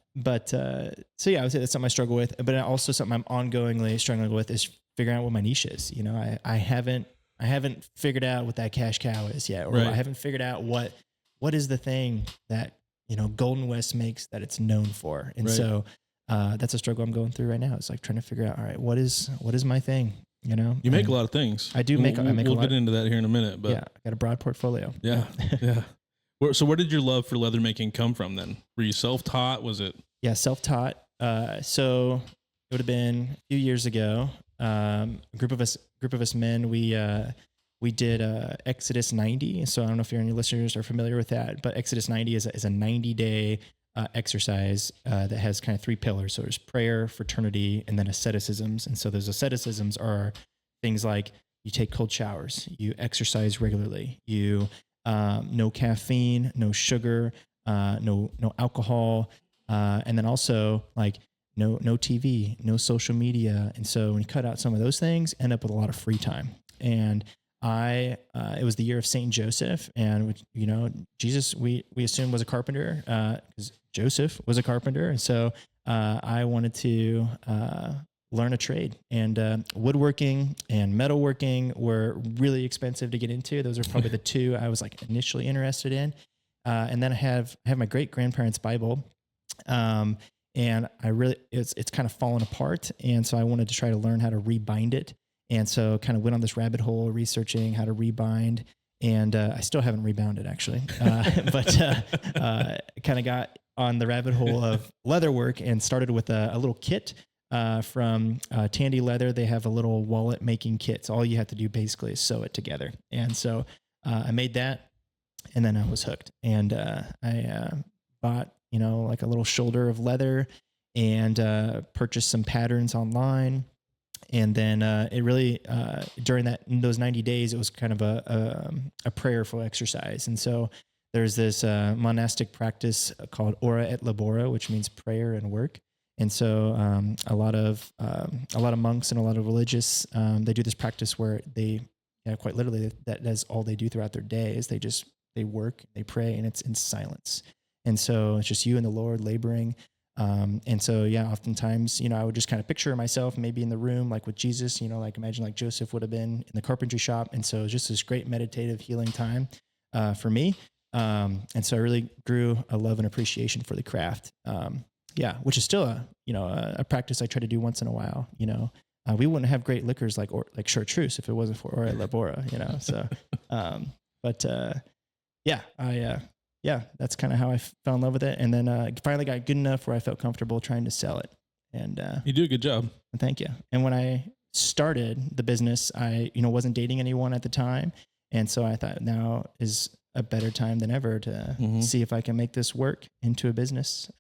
yeah, I would say that's something I struggle with, but also something I'm ongoingly struggling with is figuring out what my niche is. I haven't figured out what that cash cow is yet, or right. I haven't figured out what is the thing that, Golden West makes that it's known for. And right. so, that's a struggle I'm going through right now. It's like trying to figure out, all right, what is my thing? You make a lot of things. I do make. We'll get into that here in a minute, but yeah, I got a broad portfolio. Yeah. Yeah. So where did your love for leather making come from then? Were you self-taught? Was it? Yeah, self-taught. So it would have been a few years ago. A group of us men, we did Exodus 90. So I don't know if any listeners are familiar with that, but Exodus 90 is a 90-day exercise that has kind of 3 pillars. So there's prayer, fraternity, and then asceticisms. And so those asceticisms are things like you take cold showers, you exercise regularly, you no caffeine, no sugar, no alcohol, and then also like no TV, no social media. And so when you cut out some of those things, end up with a lot of free time. And it was the year of Saint Joseph, and Jesus, we assumed was a carpenter, because Joseph was a carpenter. And so, I wanted to, learn a trade, and, woodworking and metalworking were really expensive to get into. Those are probably the 2 I was like initially interested in. And then I have my great grandparents' Bible. And it's kind of fallen apart. And so I wanted to try to learn how to rebind it. And so kind of went on this rabbit hole researching how to rebind, and I still haven't rebound it actually, but kind of got on the rabbit hole of leather work and started with a little kit from Tandy Leather. They have a little wallet making kit. So all you have to do basically is sew it together. And so I made that, and then I was hooked. And I bought, like a little shoulder of leather, and purchased some patterns online. And then it really, during those 90 days, it was kind of a prayerful exercise. And so there's this monastic practice called ora et labora, which means prayer and work. And so a lot of monks and a lot of religious, they do this practice where they, quite literally, that's all they do throughout their day is they work, they pray, and it's in silence. And so it's just you and the Lord laboring. And so, yeah, oftentimes, I would just kind of picture myself maybe in the room, like with Jesus, like imagine like Joseph would have been in the carpentry shop. And so it was just this great meditative healing time, for me. And so I really grew a love and appreciation for the craft. Which is still a practice I try to do once in a while. We wouldn't have great liquors like chartreuse if it wasn't for ora et labora, so, that's kind of how I fell in love with it. And then finally got good enough where I felt comfortable trying to sell it. And you do a good job. Thank you. And when I started the business, I wasn't dating anyone at the time. And so I thought now is a better time than ever to see if I can make this work into a business.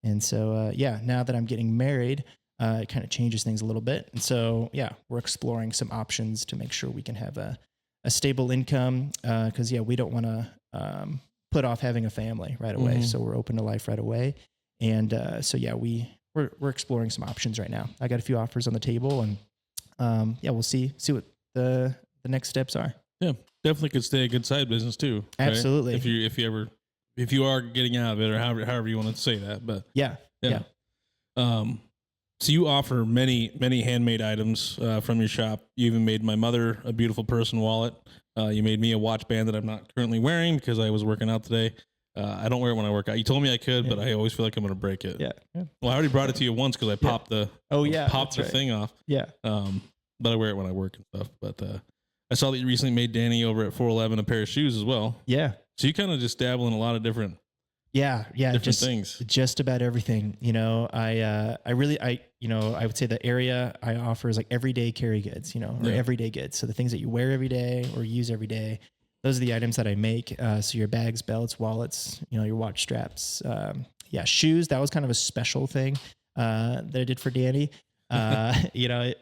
And so, now that I'm getting married, it kind of changes things a little bit. And so, we're exploring some options to make sure we can have a stable income. Cause we don't want to, put off having a family right away. So we're open to life right away. And, we're exploring some options right now. I got a few offers on the table, and, we'll see what the next steps are. Yeah. Definitely could stay a good side business too. Right? Absolutely. If you are getting out of it, or however you want to say that, but yeah. So you offer many handmade items from your shop. You even made my mother a beautiful person wallet. You made me a watch band that I'm not currently wearing because I was working out today. I don't wear it when I work out. You told me I could, but I always feel like I'm going to break it. Yeah. Well, I already brought it to you once because I popped the thing off. Yeah. But I wear it when I work and stuff. But I saw that you recently made Danny over at 411 a pair of shoes as well. Yeah. So you kind of just dabble in a lot of different things. Just about everything. I would say the area I offer is like everyday carry goods, or everyday goods. So the things that you wear every day or use every day. those are the items that I make. So your bags, belts, wallets, your watch straps. Shoes. That was kind of a special thing that I did for Danny. They're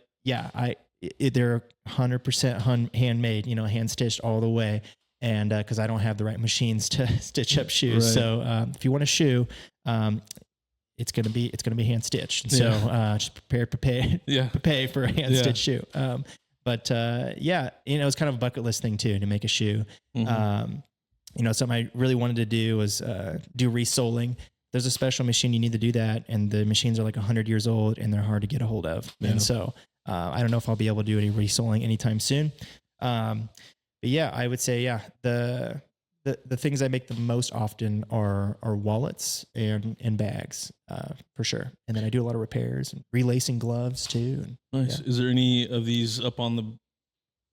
100% handmade, hand stitched all the way. And because I don't have the right machines to stitch up shoes, Right. so if you want a shoe, it's gonna be hand stitched. So just prepare for a hand stitched shoe. It's kind of a bucket list thing too, to make a shoe. Something I really wanted to do was do resoling. There's a special machine you need to do that, and the machines are like 100 years old and they're hard to get a hold of. Yeah. And so I don't know if I'll be able to do any resoling anytime soon. I would say the things I make the most often are wallets and bags for sure. And then I do a lot of repairs and relacing gloves too. And, nice. Is there any of these up on the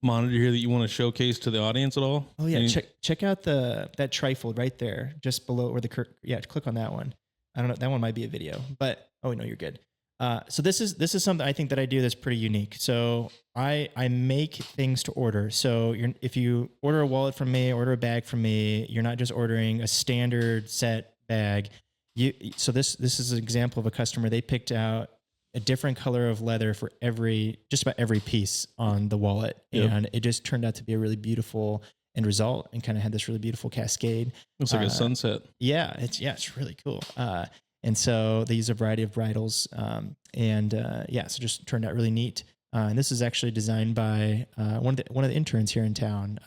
monitor here that you want to showcase to the audience at all? Oh yeah, check out that trifold right there, just below where click on that one. I don't know, that one might be a video, but no, you're good. So this is something I think that I do that's pretty unique. So I make things to order. So if you order a wallet from me, order a bag from me, you're not just ordering a standard set bag. So this is an example of a customer. They picked out a different color of leather for just about every piece on the wallet. Yep. And it just turned out to be a really beautiful end result, and kind of had this really beautiful cascade. Looks like a sunset. Yeah, it's really cool. And so they use a variety of bridles. So just turned out really neat. And this is actually designed by one of the interns here in town.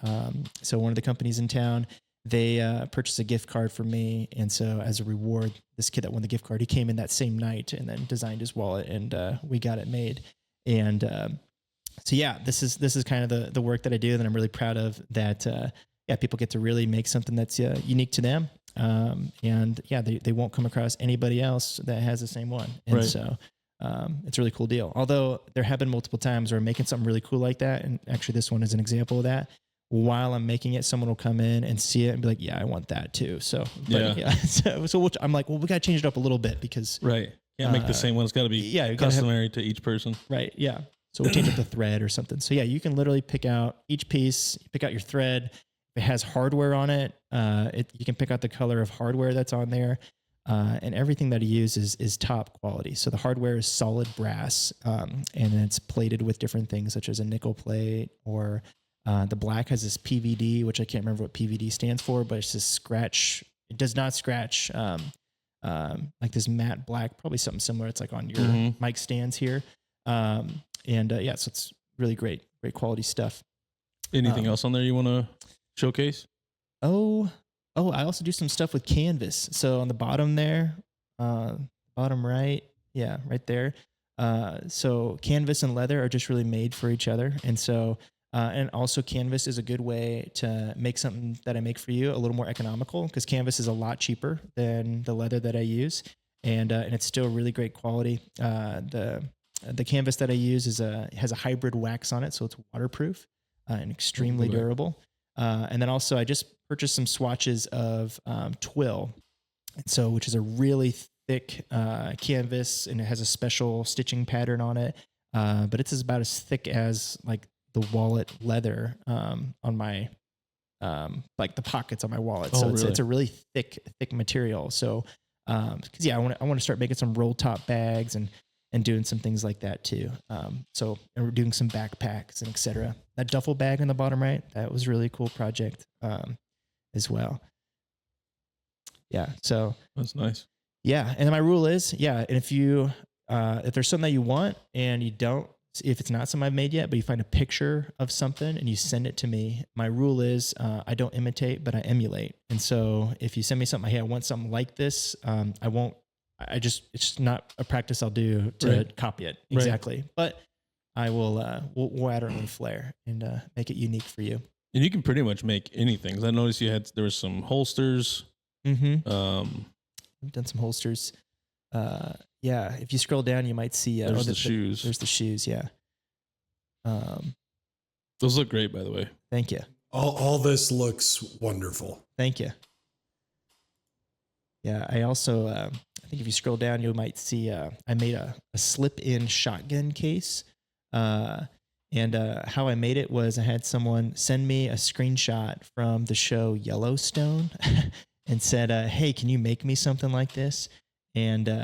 So one of the companies in town, they purchased a gift card for me. And so as a reward, this kid that won the gift card, he came in that same night and then designed his wallet, and we got it made. And this is kind of the work that I do that I'm really proud of, that people get to really make something that's unique to them. They won't come across anybody else that has the same one. And so it's a really cool deal. Although there have been multiple times where I'm making something really cool like that. And actually this one is an example of that. While I'm making it, someone will come in and see it and be like, yeah, I want that too. So, I'm like, well, we got to change it up a little bit because can't make the same one. It's got to be customary to each person. Right. Yeah. So we'll change up the thread or something. So you can literally pick out each piece, pick out your thread. If it has hardware on it, you can pick out the color of hardware that's on there. And everything that he uses is top quality. So the hardware is solid brass, and it's plated with different things such as a nickel plate, or the black has this PVD, which I can't remember what PVD stands for, but it's just scratch. It does not scratch like this matte black, probably something similar. It's like on your mic stands here. So it's really great quality stuff. Anything else on there you want to showcase? I also do some stuff with canvas. So on the bottom there, bottom right, right there. So canvas and leather are just really made for each other. And so, and also canvas is a good way to make something that I make for you a little more economical, because canvas is a lot cheaper than the leather that I use. And it's still really great quality. The canvas that I use has a hybrid wax on it. So it's waterproof and extremely durable. And then also I just purchased some swatches of twill, which is a really thick canvas, and it has a special stitching pattern on it. But it's about as thick as like the wallet leather on my like the pockets on my wallet. So it's a really thick material. So because I want to start making some roll top bags and doing some things like that too. And we're doing some backpacks and etc. That duffel bag on the bottom right, that was a really cool project as well. Yeah. So that's nice. Yeah. And then my rule is, and if there's something that you want and you don't, if it's not something I've made yet, but you find a picture of something and you send it to me, my rule is I don't imitate, but I emulate. And so if you send me something, hey, I want something like this, it's just not a practice I'll do to copy it exactly, but I will, we'll add our own flair and make it unique for you. And you can pretty much make anything. I noticed there was some holsters. Mm-hmm. I've done some holsters. If you scroll down, you might see there's the shoes. There's the shoes. Yeah. Those look great, by the way. Thank you. All this looks wonderful. Thank you. Yeah, I also I think if you scroll down, you might see I made a slip-in shotgun case, and And how I made it was I had someone send me a screenshot from the show Yellowstone and said, hey, can you make me something like this? And Is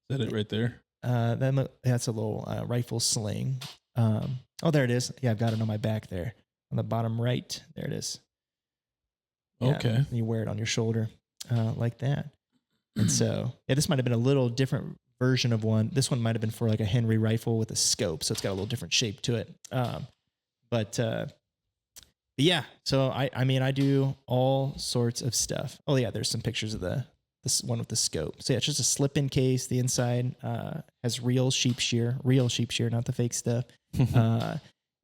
that it right there? that's a little rifle sling. Oh, there it is. Yeah, I've got it on my back there on the bottom right. There it is. Yeah, Okay. you wear it on your shoulder like that. And so, yeah, this might have been a little different version of one. This one might have been for like a Henry rifle with a scope, so it's got a little different shape to it. But yeah, so I mean, I do all sorts of stuff. Oh yeah, there's some pictures of this one with the scope. So yeah, it's just a slip-in case. The inside has real sheep shear, not the fake stuff.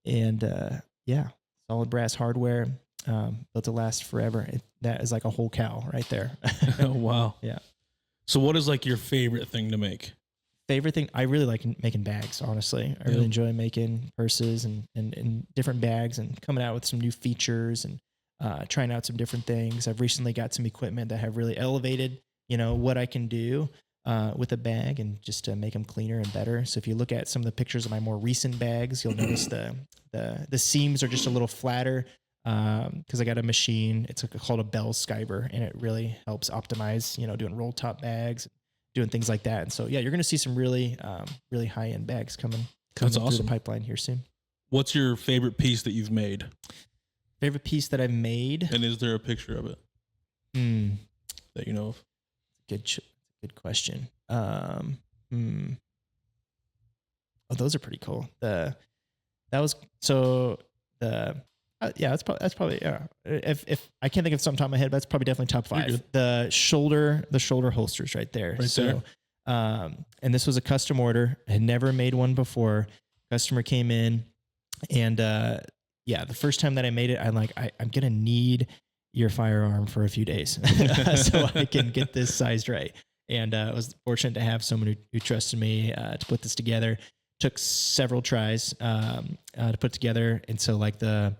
Yeah, solid brass hardware, built to last forever. That is like a whole cow right there. Oh, wow. Yeah. So what is like your favorite thing to make? Favorite thing, I really like making bags, honestly. I really enjoy making purses and different bags and coming out with some new features and trying out some different things. I've recently got some equipment that have really elevated, what I can do with a bag and just to make them cleaner and better. So if you look at some of the pictures of my more recent bags, you'll notice the seams are just a little flatter because I got a machine. It's called a Bell Skyber, and it really helps optimize, doing roll top bags, doing things like that. And so, yeah, you're going to see some really, really high end bags coming That's through awesome. the pipeline here soon. What's your favorite piece that you've made? Favorite piece that I've made? And is there a picture of it that you know of? Good question. Oh, those are pretty cool. That's probably If I can't think of something top of my head, but that's probably definitely top 5. The shoulder holsters right there. And this was a custom order. I had never made one before. Customer came in, and the first time that I made it, I'm gonna need your firearm for a few days so I can get this sized right. And I was fortunate to have someone who trusted me to put this together. Took several tries to put together, and so like the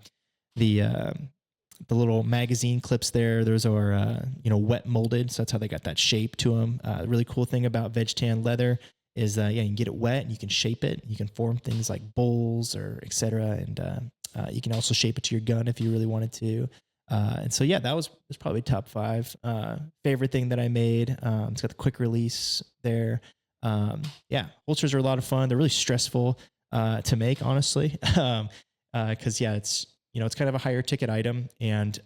little magazine clips there, those are wet molded, so that's how they got that shape to them. The really cool thing about veg tan leather is you can get it wet and you can shape it. You can form things like bowls or etc. And you can also shape it to your gun if you really wanted to. And so yeah, that was probably top 5. Favorite thing that I made. It's got the quick release there. Holsters are a lot of fun. They're really stressful to make, honestly, because it's it's kind of a higher ticket item, and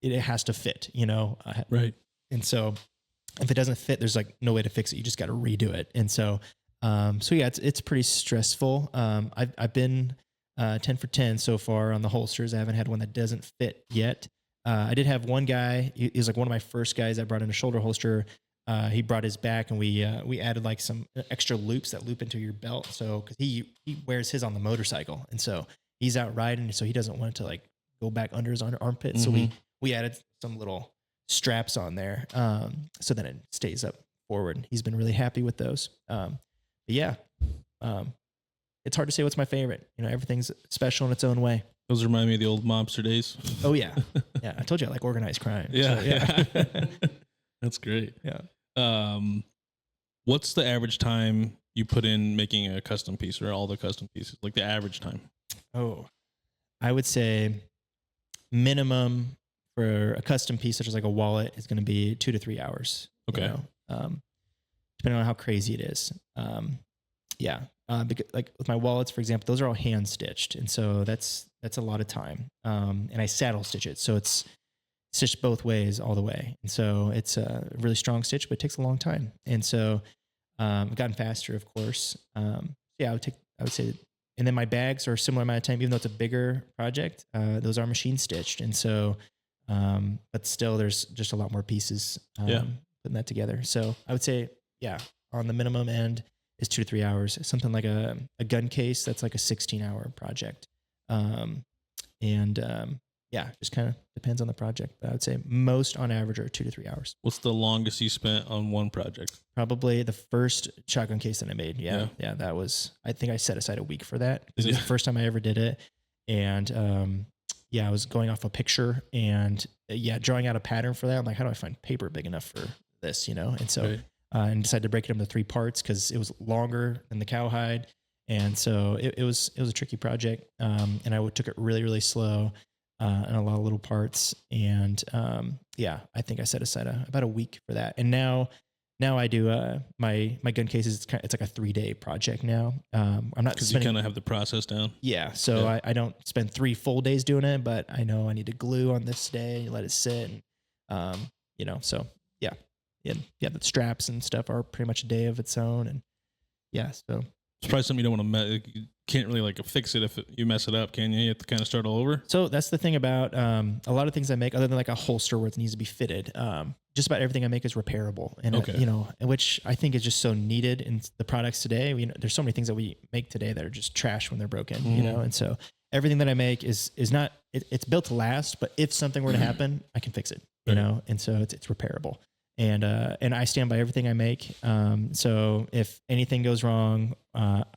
it has to fit, Right. And so if it doesn't fit, there's like no way to fix it. You just got to redo it. And so it's pretty stressful. I've been 10 for 10 so far on the holsters. I haven't had one that doesn't fit yet. I did have one guy. He was like one of my first guys I brought in a shoulder holster. He brought his back, and we added like some extra loops that loop into your belt. So because he wears his on the motorcycle, and so he's out riding, so he doesn't want it to like go back under his armpit. So we added some little straps on there, so then it stays up forward. He's been really happy with those. It's hard to say what's my favorite. Everything's special in its own way. Those remind me of the old mobster days. Oh yeah, yeah. I told you I like organized crime. Yeah, so, yeah. That's great. Yeah. What's the average time you put in making a custom piece, or all the custom pieces? Like the average time? Oh, I would say minimum for a custom piece, such as like a wallet, is going to be 2 to 3 hours. Okay. Depending on how crazy it is. Because like with my wallets, for example, those are all hand stitched, and so that's a lot of time. And I saddle stitch it, so it's stitched both ways all the way, and so it's a really strong stitch, but it takes a long time. And so I've gotten faster, of course. I would say, and then my bags are a similar amount of time, even though it's a bigger project. Those are machine stitched, and so but still, there's just a lot more pieces putting that together. So I would say, on the minimum end is 2 to 3 hours. Something like a gun case, that's like a 16-hour project. Just kind of depends on the project. But I would say most on average are 2 to 3 hours. What's the longest you spent on one project? Probably the first shotgun case that I made. Yeah. That was, I think I set aside a week for that. It was the first time I ever did it. And I was going off a picture and drawing out a pattern for that. I'm like, how do I find paper big enough for this, And so, and decided to break it into 3 parts because it was longer than the cowhide. And so it was a tricky project. And I took it really, really slow, and a lot of little parts. And, I think I set aside about a week for that. And now I do, my gun cases. It's like a 3-day project now. I'm not because you kind of have the process down. Yeah. So Yeah. I don't spend 3 full days doing it, but I know I need to glue on this day, let it sit. And, so the straps and stuff are pretty much a day of its own. And so It's probably something you don't want to you can't really like fix it if you mess it up, can you? You have to kind of start all over. So that's the thing about a lot of things I make, other than like a holster where it needs to be fitted. Just about everything I make is repairable, and which I think is just so needed in the products today. There's so many things that we make today that are just trash when they're broken, and so everything that I make is not it's built to last. But if something were to happen, I can fix it, and so it's repairable. And I stand by everything I make. So if anything goes wrong,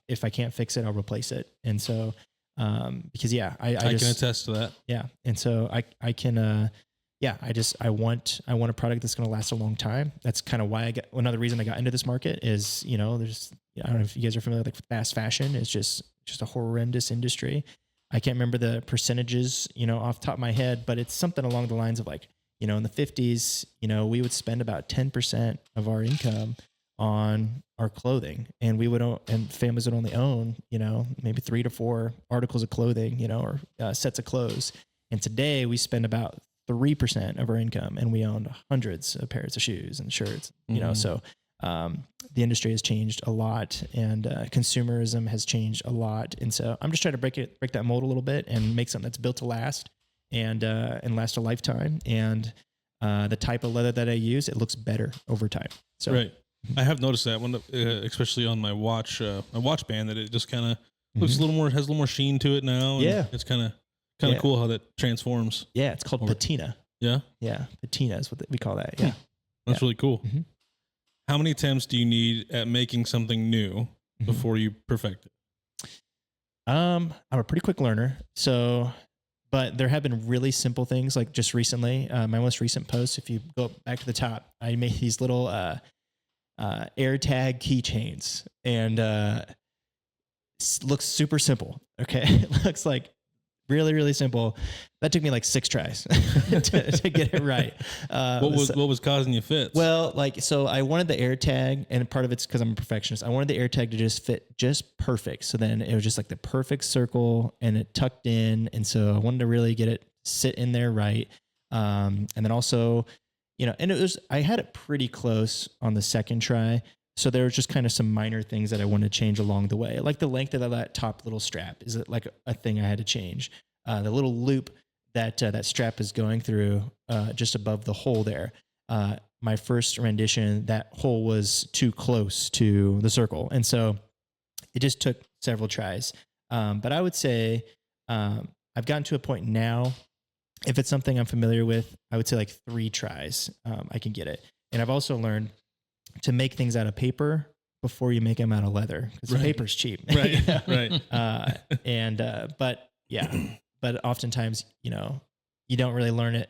if I can't fix it, I'll replace it. And so, because I can attest to that. Yeah. And so I can, I want a product that's going to last a long time. That's kind of why another reason I got into this market is, there's, I don't know if you guys are familiar with fast fashion. It's just a horrendous industry. I can't remember the percentages, off the top of my head, but it's something along the lines of like, in the 50s, we would spend about 10% of our income on our clothing, and and families would only own, maybe 3 to 4 articles of clothing, or sets of clothes. And today we spend about 3% of our income, and we own hundreds of pairs of shoes and shirts, so the industry has changed a lot, and consumerism has changed a lot. And so I'm just trying to break that mold a little bit and make something that's built to last and last a lifetime. And the type of leather that I use, it looks better over time. So right. I have noticed that one, especially on my watch band, that it just kind of looks has a little more sheen to it now. And it's kind of cool how that transforms. Yeah, it's called patina. Yeah, yeah, patina is what we call that. Yeah, that's really cool. Mm-hmm. How many attempts do you need at making something new before you perfect it? I'm a pretty quick learner, so. But there have been really simple things, like just recently, my most recent post, if you go back to the top, I made these little AirTag keychains, and looks super simple. Okay. It looks like really, really simple. That took me like 6 tries to get it right. What was causing you fits? Well, so I wanted the AirTag, and part of it's because I'm a perfectionist. I wanted the AirTag to just fit just perfect. So then it was just like the perfect circle, and it tucked in. And so I wanted to really get it sit in there right. And then also, and I had it pretty close on the second try. So there was just kind of some minor things that I wanted to change along the way. Like the length of that top little strap is like a thing I had to change. The little loop that strap is going through just above the hole there. My first rendition, that hole was too close to the circle. And so it just took several tries. But I would say I've gotten to a point now, if it's something I'm familiar with, I would say like 3 tries, I can get it. And I've also learned to make things out of paper before you make them out of leather, because the paper's cheap. Right. Right. But oftentimes, you don't really learn it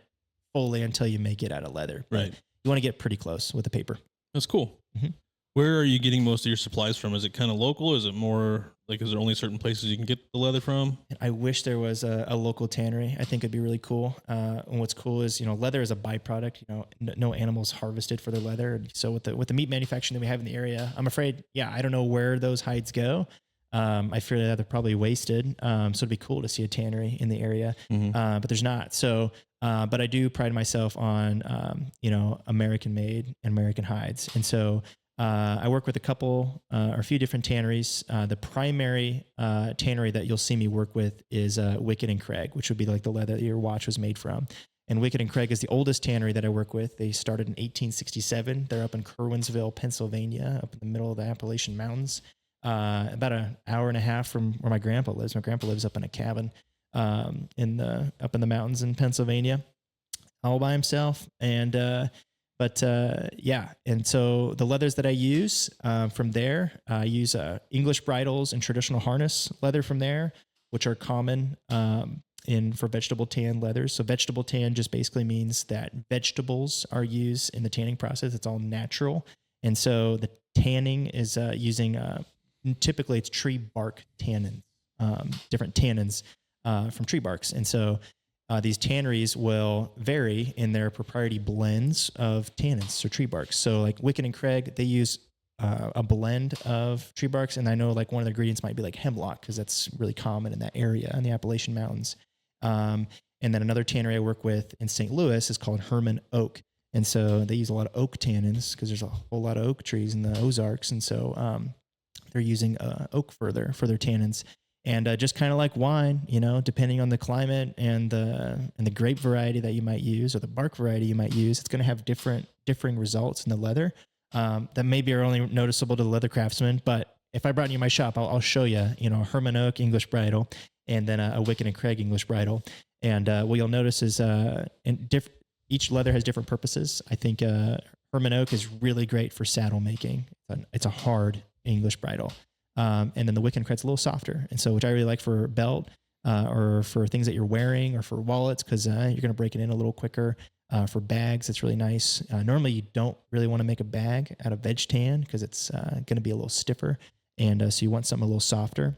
fully until you make it out of leather. But right. You want to get pretty close with the paper. That's cool. Mm-hmm. Where are you getting most of your supplies from? Is it kind of local? Is it more like, is there only certain places you can get the leather from? I wish there was a local tannery. I think it'd be really cool. And what's cool is, leather is a byproduct. No animals harvested for their leather. So with the meat manufacturing that we have in the area, I'm afraid, I don't know where those hides go. I fear that they're probably wasted. So it'd be cool to see a tannery in the area, but there's not. So, but I do pride myself on, American made and American hides. And so, I work with or a few different tanneries. The primary tannery that you'll see me work with is Wickett and Craig, which would be like the leather that your watch was made from. And Wickett and Craig is the oldest tannery that I work with. They started in 1867. They're up in Curwensville, Pennsylvania, up in the middle of the Appalachian Mountains, about an hour and a half from where my grandpa lives. My grandpa lives up in a cabin up in the mountains in Pennsylvania, all by himself. And and so the leathers that I use from there, I use English bridles and traditional harness leather from there, which are common for vegetable tan leathers. So vegetable tan just basically means that vegetables are used in the tanning process. It's all natural. And so the tanning is using typically it's tree bark tannins, different tannins from tree barks. And so these tanneries will vary in their proprietary blends of tannins, so tree barks. So like Wickett and Craig, they use a blend of tree barks, and I know like one of the ingredients might be like hemlock because that's really common in that area in the Appalachian Mountains. And then another tannery I work with in St. Louis is called Herman Oak, and so they use a lot of oak tannins because there's a whole lot of oak trees in the Ozarks, and so they're using oak for their tannins. And just kind of like wine, you know, depending on the climate and the grape variety that you might use or the bark variety you might use, it's going to have differing results in the leather that maybe are only noticeable to the leather craftsman. But if I brought you in my shop, I'll show you, you know, a Herman Oak English bridle and then a Wickett and Craig English bridle. And what you'll notice is each leather has different purposes. I think Herman Oak is really great for saddle making. It's a hard English bridle. And then the Wickett and Craig's a little softer. And so, which I really like for belt or for things that you're wearing or for wallets, because you're going to break it in a little quicker. For bags, it's really nice. Normally, you don't really want to make a bag out of veg tan because it's going to be a little stiffer. And so you want something a little softer.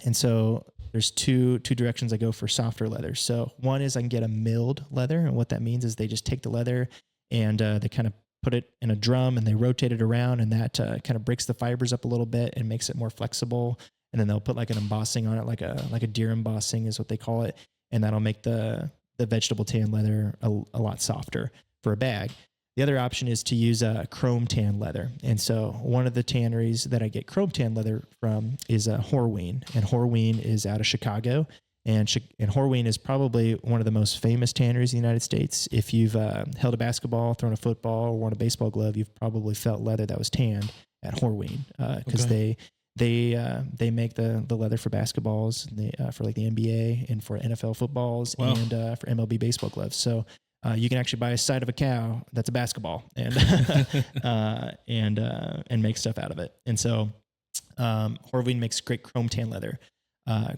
And so there's two directions I go for softer leather. So one is I can get a milled leather. And what that means is they just take the leather and they kind of put it in a drum and they rotate it around, and that kind of breaks the fibers up a little bit and makes it more flexible. And then they'll put like an embossing on it, like a deer embossing is what they call it. And that'll make the vegetable tan leather a lot softer for a bag. The other option is to use a chrome tan leather. And so one of the tanneries that I get chrome tan leather from is Horween. And Horween is out of Chicago. And Horween is probably one of the most famous tanneries in the United States. If you've held a basketball, thrown a football, or worn a baseball glove, you've probably felt leather that was tanned at Horween because they make the leather for basketballs, for like the NBA and for NFL footballs. Wow. And for MLB baseball gloves. So you can actually buy a side of a cow that's a basketball and and make stuff out of it. And so Horween makes great chrome tan leather.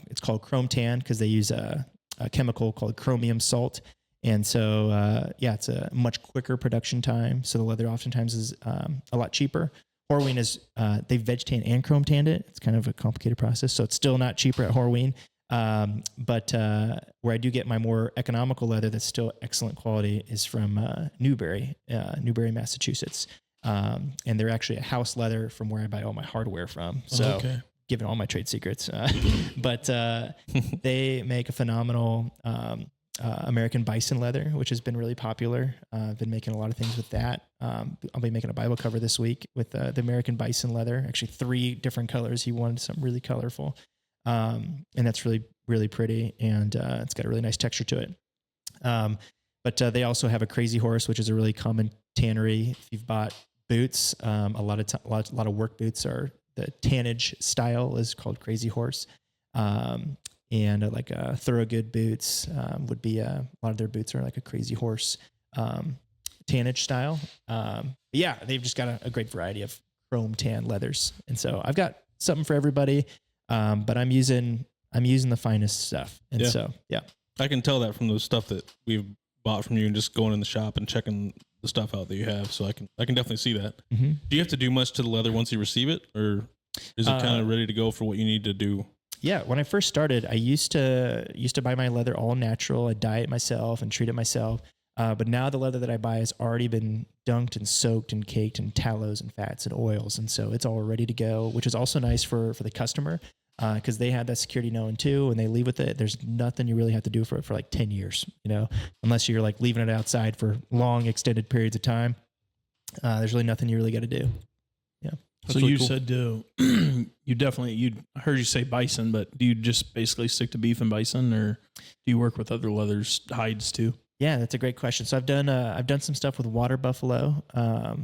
It's called chrome tan because they use a chemical called chromium salt. And so, it's a much quicker production time. So the leather oftentimes is a lot cheaper. Horween is, they veg tan and chrome tanned it. It's kind of a complicated process. So it's still not cheaper at Horween. But where I do get my more economical leather that's still excellent quality is from Newbury, Massachusetts. And they're actually a house leather from where I buy all my hardware from. So giving all my trade secrets. But they make a phenomenal American bison leather, which has been really popular. I've been making a lot of things with that. I'll be making a Bible cover this week with the American bison leather, actually 3 different colors. He wanted something really colorful. And that's really, really pretty. And it's got a really nice texture to it. But they also have a Crazy Horse, which is a really common tannery. If you've bought boots, a lot of work boots are the tannage style is called Crazy Horse. And like Thorogood boots would be a lot of their boots are like a Crazy Horse tannage style. They've just got a great variety of chrome tan leathers. And so I've got something for everybody. But I'm using the finest stuff. And so I can tell that from the stuff that we've bought from you and just going in the shop and checking the stuff out that you have. So I can definitely see that. Mm-hmm. Do you have to do much to the leather once you receive it, or is it kind of ready to go for what you need to do? Yeah. When I first started, I used to buy my leather all natural. I dye it myself and treat it myself. But now the leather that I buy has already been dunked and soaked and caked in tallows and fats and oils. And so it's all ready to go, which is also nice for the customer because they have that security knowing too, and they leave with it. There's nothing you really have to do for it for like 10 years, unless you're like leaving it outside for long extended periods of time. There's really nothing you really got to do. Yeah. So you said I heard you say bison, but do you just basically stick to beef and bison, or do you work with other leathers, hides too? Yeah, that's a great question. So I've done some stuff with water buffalo. I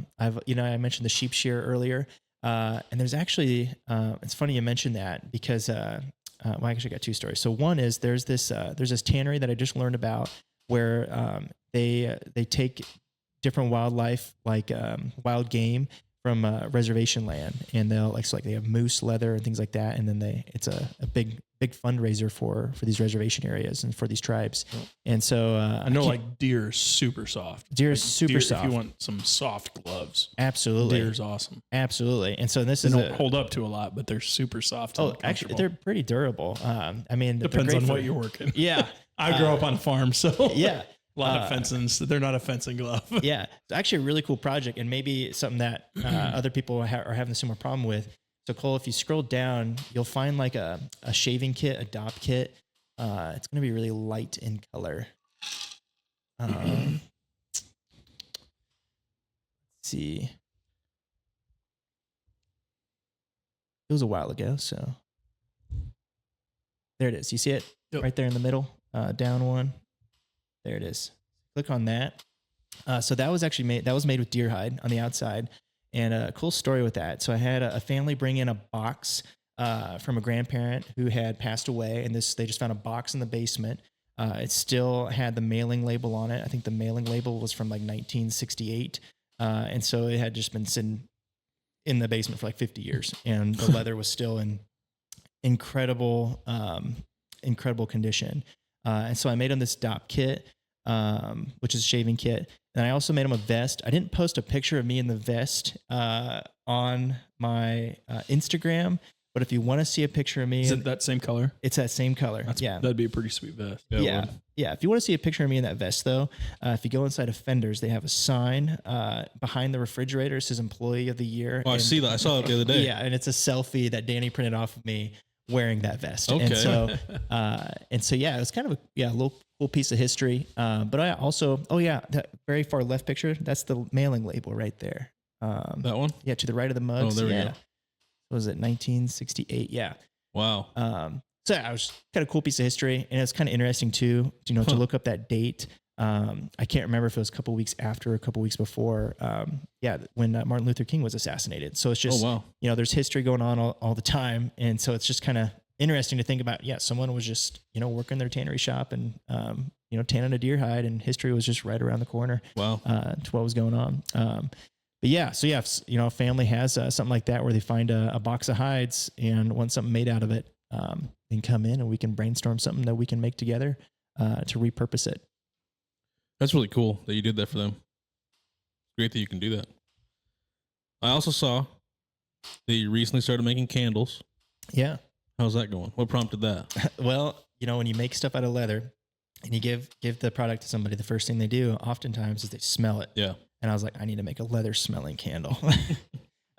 mentioned the sheep shear earlier, and there's actually it's funny you mentioned that because I actually got 2 stories. So one is there's this tannery that I just learned about where they take different wildlife like wild game reservation land, and they'll like they have moose leather and things like that, and then it's a big fundraiser for these reservation areas and for these tribes. And so I know like deer is super soft. Deer is super soft. If you want some soft gloves, absolutely, deer's awesome. Absolutely. And so they don't hold up to a lot, but they're super soft. Oh, actually, they're pretty durable. I mean, depends on what you're working. Yeah, I grew up on a farm, so yeah. A lot of fencing. So they're not a fencing glove. Yeah. It's actually a really cool project, and maybe something that other people are having a similar problem with. So Cole, if you scroll down, you'll find like a shaving kit, a DOP kit. It's going to be really light in color. Let's see. It was a while ago, so there it is. You see it right there in the middle, down one. There it is. Click on that. So that was actually made with deer hide on the outside, and a cool story with that. So I had a family bring in a box from a grandparent who had passed away, and they just found a box in the basement. It still had the mailing label on it. I think the mailing label was from like 1968, and so it had just been sitting in the basement for like 50 years, and the leather was still in incredible condition. And so I made him this DOP kit, which is a shaving kit. And I also made him a vest. I didn't post a picture of me in the vest on my Instagram, but if you want to see a picture of me, is it that same color? It's that same color. Yeah, that'd be a pretty sweet vest. Yeah. If you want to see a picture of me in that vest, though, if you go inside of Fenders, they have a sign behind the refrigerator. It says Employee of the Year. Oh, I see that. I saw it the other day. Yeah, and it's a selfie that Danny printed off of me wearing that vest. Okay. And so yeah, it was kind of a little cool piece of history. But I also, that very far left picture, that's the mailing label right there. That one? Yeah, to the right of the mugs. Oh, there we go. What was it, 1968? Yeah. Wow. So yeah, it was kind of a cool piece of history, and it's kind of interesting too, to look up that date. I can't remember if it was a couple weeks after or a couple weeks before. When Martin Luther King was assassinated. So it's just, there's history going on all the time. And so it's just kind of interesting to think about. Yeah. Someone was just, working their tannery shop and, tanning a deer hide, and history was just right around the corner. Wow. To what was going on. But yeah, so yeah, if, a family has something like that where they find a box of hides and want something made out of it, they can come in and we can brainstorm something that we can make together to repurpose it. That's really cool that you did that for them. Great that you can do that. I also saw that you recently started making candles. Yeah. How's that going? What prompted that? Well, when you make stuff out of leather and you give the product to somebody, the first thing they do oftentimes is they smell it. Yeah. And I was like, I need to make a leather smelling candle,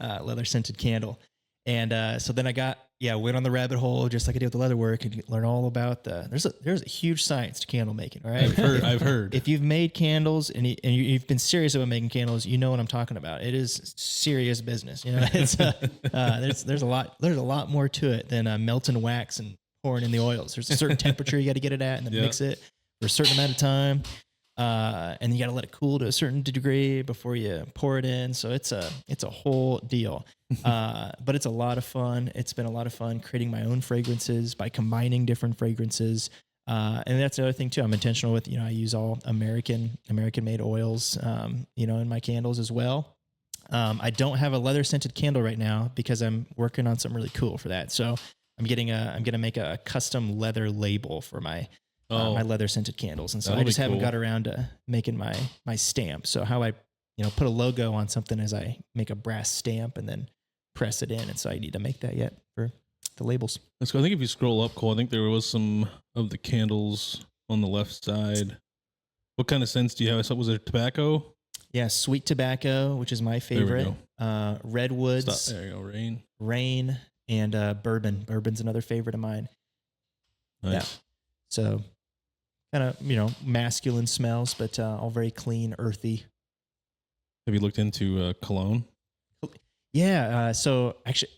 leather scented candle. And so then I went on the rabbit hole just like I did with the leather work, and learn all about there's a huge science to candle making. All right. I've heard. If you've made candles and you've been serious about making candles, you know what I'm talking about. It is serious business. It's there's a lot more to it than melting wax and pouring in the oils. There's a certain temperature you got to get it at, and then mix it for a certain amount of time. And you got to let it cool to a certain degree before you pour it in. So it's a whole deal. But it's a lot of fun. It's been a lot of fun creating my own fragrances by combining different fragrances. And that's the other thing too. I'm intentional with, I use all American made oils, in my candles as well. I don't have a leather scented candle right now because I'm working on something really cool for that. So I'm going to make a custom leather label for my leather scented candles. And so I just haven't got around to making my stamp. So how I, put a logo on something is I make a brass stamp and then press it in. And so I need to make that yet for the labels. So I think if you scroll up, Cole, I think there was some of the candles on the left side. What kind of scents do you have? So was it tobacco? Yeah. Sweet tobacco, which is my favorite. Redwoods. There you go. Rain and bourbon. Bourbon's another favorite of mine. Nice. Yeah. So kind of, masculine smells, but all very clean, earthy. Have you looked into cologne? Yeah. So actually,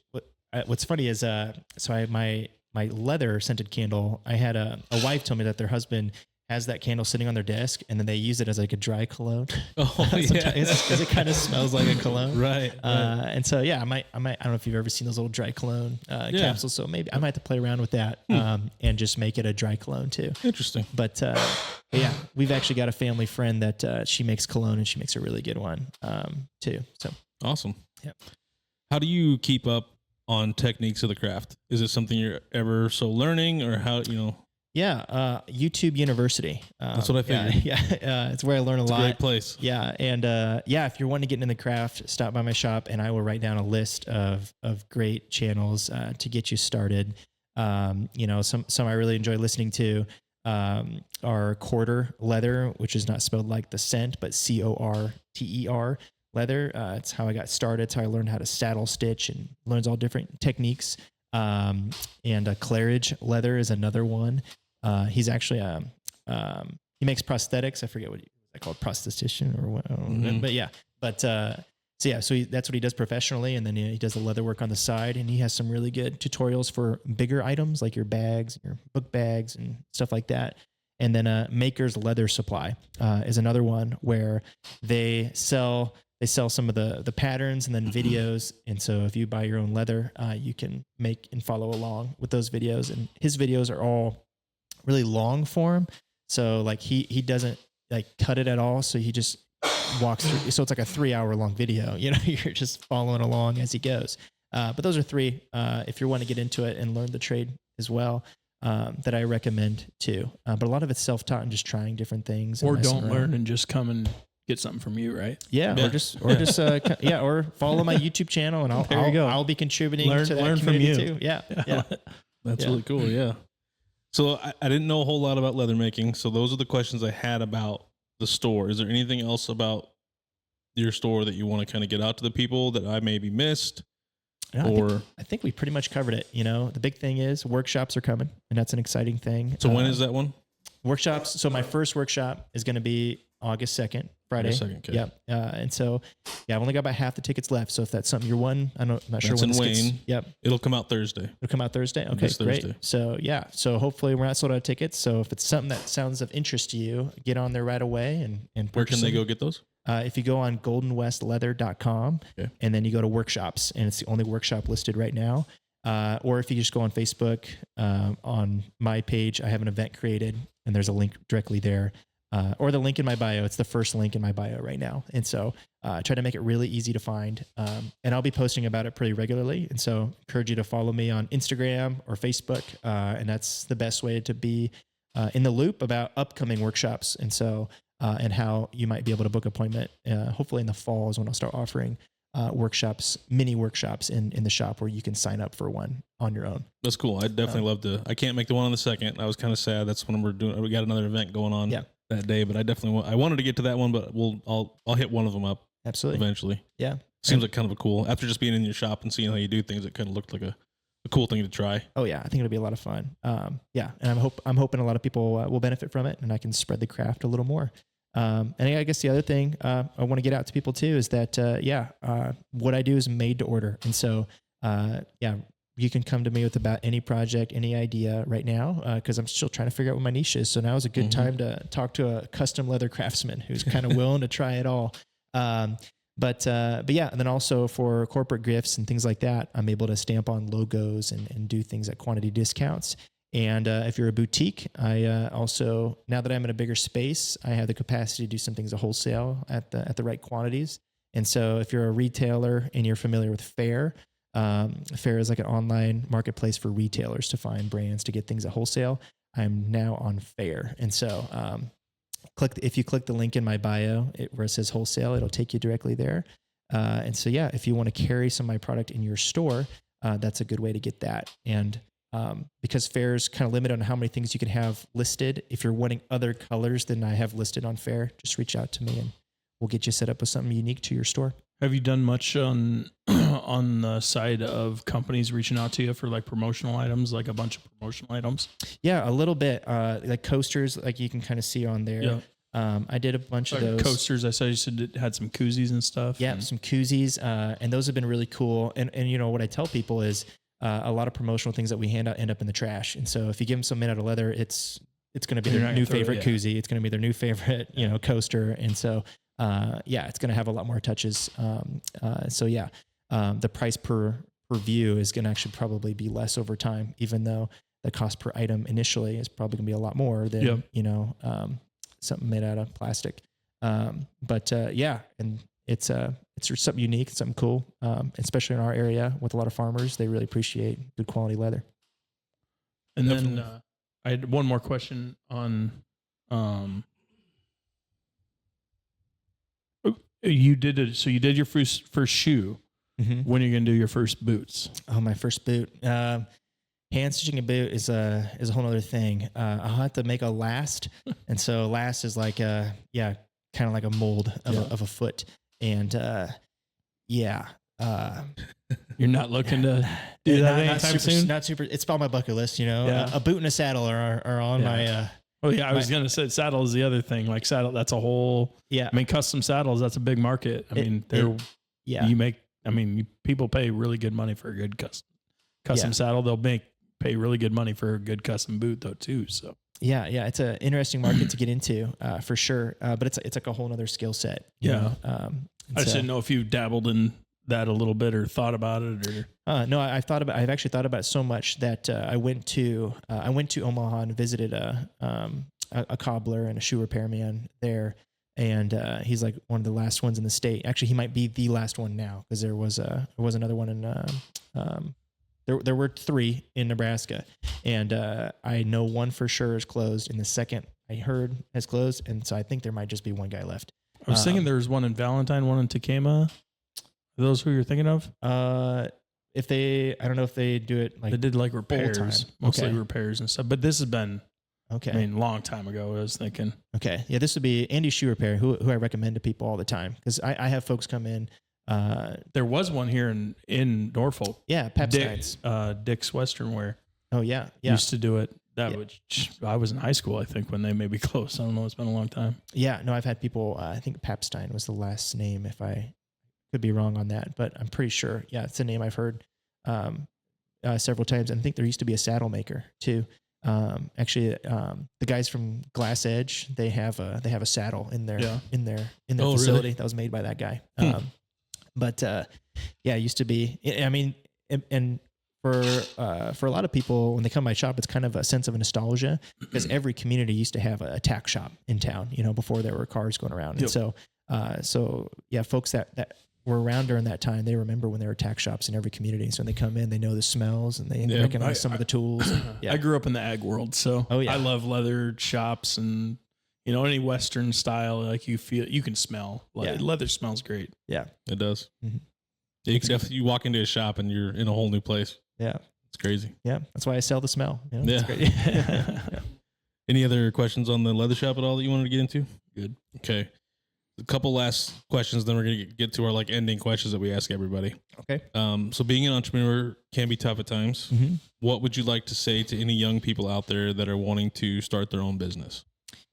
what's funny is, so I my leather scented candle, I had a wife tell me that their husband has that candle sitting on their desk, and then they use it as like a dry cologne. Oh, yeah. Because it kind of smells like a cologne. Right. And so, yeah, I might, I don't know if you've ever seen those little dry cologne capsules. So maybe I might have to play around with that and just make it a dry cologne too. Interesting. But yeah, we've actually got a family friend that she makes cologne, and she makes a really good one too. So awesome. Yep. How do you keep up on techniques of the craft? Is it something you're ever so learning, or how, Yeah, YouTube University. That's what I figured. Yeah, it's where I learn a lot. Great place. Yeah, and if you're wanting to get into the craft, stop by my shop, and I will write down a list of great channels to get you started. Some I really enjoy listening to are Quarter Leather, which is not spelled like the scent, but Corter leather. It's how I got started. It's how I learned how to saddle stitch and learns all different techniques. And Claridge Leather is another one. He's actually he makes prosthetics. I forget what I call it, prosthetician or what. I don't know. But yeah, so that's what he does professionally, and then he does the leather work on the side, and he has some really good tutorials for bigger items like your bags, your book bags, and stuff like that. And then Maker's Leather Supply is another one where they sell some of the patterns and then videos. And so if you buy your own leather, you can make and follow along with those videos. And his videos are all really long form. So like he doesn't like cut it at all. So he just walks through. So it's like a 3-hour long video, you're just following along as he goes. But those are three, if you want to get into it and learn the trade as well, that I recommend too. But a lot of it's self-taught and just trying different things. Or don't learn and just come and get something from you, right? Yeah. Or follow my YouTube channel, and I'll be contributing to that community too. Yeah. That's really cool. Yeah. So I didn't know a whole lot about leather making. So those are the questions I had about the store. Is there anything else about your store that you want to kind of get out to the people that I maybe missed? I think we pretty much covered it. The big thing is workshops are coming, and that's an exciting thing. So when is that one? Workshops. So my first workshop is going to be August 2nd, Friday. August 2nd, okay. Yep. And so, I've only got about half the tickets left. So if that's something you're wanting, I'm not sure when in this Wayne. Yep. It'll come out Thursday. It'll come out Thursday. Okay, great. Thursday. So so hopefully we're not sold out of tickets. So if it's something that sounds of interest to you, get on there right away and where can they go get those? If you go on goldenwestleather.com and then you go to workshops, and it's the only workshop listed right now. Or if you just go on Facebook, on my page, I have an event created, and there's a link directly there. Or the link in my bio. It's the first link in my bio right now. And so try to make it really easy to find. And I'll be posting about it pretty regularly. And so encourage you to follow me on Instagram or Facebook. And that's the best way to be in the loop about upcoming workshops. And so, and how you might be able to book appointment. Hopefully in the fall is when I'll start offering workshops, mini workshops in the shop where you can sign up for one on your own. That's cool. I'd definitely love to. I can't make the one on the 2nd. I was kind of sad. That's when we're doing. We got another event going on. That day, but I definitely I wanted to get to that one, but I'll hit one of them up. Absolutely. Eventually. Yeah. Seems like kind of a cool, after just being in your shop and seeing how you do things, it kind of looked like a cool thing to try. Oh yeah. I think it'll be a lot of fun. And I'm hoping a lot of people will benefit from it, and I can spread the craft a little more. And I guess the other thing I want to get out to people too is that, what I do is made to order. And so, you can come to me with about any project, any idea right now, because I'm still trying to figure out what my niche is. So now is a good time to talk to a custom leather craftsman who's kind of willing to try it all. But and then also for corporate gifts and things like that, I'm able to stamp on logos and do things at quantity discounts. And if you're a boutique, I also, now that I'm in a bigger space, I have the capacity to do some things at wholesale at the right quantities. And so if you're a retailer and you're familiar with Fair is like an online marketplace for retailers to find brands to get things at wholesale. I'm now on Fair. And so if you click the link in my bio where it says wholesale, it'll take you directly there. And so, if you want to carry some of my product in your store, that's a good way to get that. And because Fair is kind of limited on how many things you can have listed. If you're wanting other colors than I have listed on Fair, just reach out to me and we'll get you set up with something unique to your store. Have you done much on the side of companies reaching out to you for like promotional items, like a bunch of promotional items? Yeah, a little bit. Like coasters, like you can kind of see on there. Yeah. I did a bunch of those. Coasters, I saw you said it had some koozies and stuff. Yeah, some koozies. And those have been really cool. And what I tell people is a lot of promotional things that we hand out end up in the trash. And so if you give them some made out of leather, it's going to be their new favorite koozie. It's going to be their new favorite, coaster. And so, it's going to have a lot more touches. The price per view is going to actually probably be less over time, even though the cost per item initially is probably going to be a lot more than, something made out of plastic. And it's it's just something unique, something cool, especially in our area with a lot of farmers. They really appreciate good quality leather. And Definitely. then I had one more question on you did your first shoe. Mm-hmm. When are you going to do your first boots? Oh, my first boot. Hand stitching a boot is a whole other thing. I'll have to make a last. And so last is like kind of like a mold of a foot. And You're not looking to do that anytime soon? Not super. It's on my bucket list, Yeah. a boot and a saddle are on my, Oh yeah, I was gonna say saddle is the other thing. Like saddle, that's a whole. yeah. I mean, custom saddles, that's a big market. I mean, Yeah. People pay really good money for a good custom saddle. They'll pay really good money for a good custom boot though too. So Yeah. It's an interesting market to get into, for sure. But it's like a whole other skill set. you Yeah. know? I just didn't know if you dabbled in that a little bit or thought about it or. No, I've actually thought about it so much that I went to Omaha and visited a cobbler and a shoe repairman there, and he's like one of the last ones in the state. Actually, he might be the last one now because there was another one in there were 3 in Nebraska, and I know one for sure is closed, and the second I heard has closed, and so I think there might just be one guy left. I was thinking there was one in Valentine, one in Tacoma. Are those who you're thinking of? I don't know if they do it like They did like repairs, time. mostly Okay. repairs and stuff. But this has been, okay. I mean, long time ago. I was thinking. Okay. Yeah, this would be Andy Shoe Repair, who I recommend to people all the time because I have folks come in. There was one here in Norfolk. Yeah, Pep Steins. Dick's Western Wear Oh yeah. used to do it. Yeah. I was in high school, I think, when they maybe closed. I don't know. It's been a long time. Yeah. No, I've had people. I think Papstein was the last name. If I could be wrong on that, but I'm pretty sure. Yeah, it's a name I've heard several times. And I think there used to be a saddle maker too. Actually, the guys from Glass Edge, they have a saddle in their Oh, facility really? that was made by that guy. But it used to be. I mean, and for a lot of people when they come to my shop, it's kind of a sense of nostalgia because every community used to have a tack shop in town. Before there were cars going around, and so folks that were around during that time, they remember when there were tack shops in every community. So when they come in, they know the smells and they recognize some of the tools. I grew up in the ag world, so I love leather shops and any Western style. Like you can smell. Leather smells great. Yeah, It does. Mm-hmm. You walk into a shop and you're in a whole new place. Yeah. It's crazy. Yeah. That's why I sell the smell. Yeah. It's great. Any other questions on the leather shop at all that you wanted to get into? Good. Okay. A couple last questions, then we're going to get to our ending questions that we ask everybody. Okay. So being an entrepreneur can be tough at times. Mm-hmm. What would you like to say to any young people out there that are wanting to start their own business?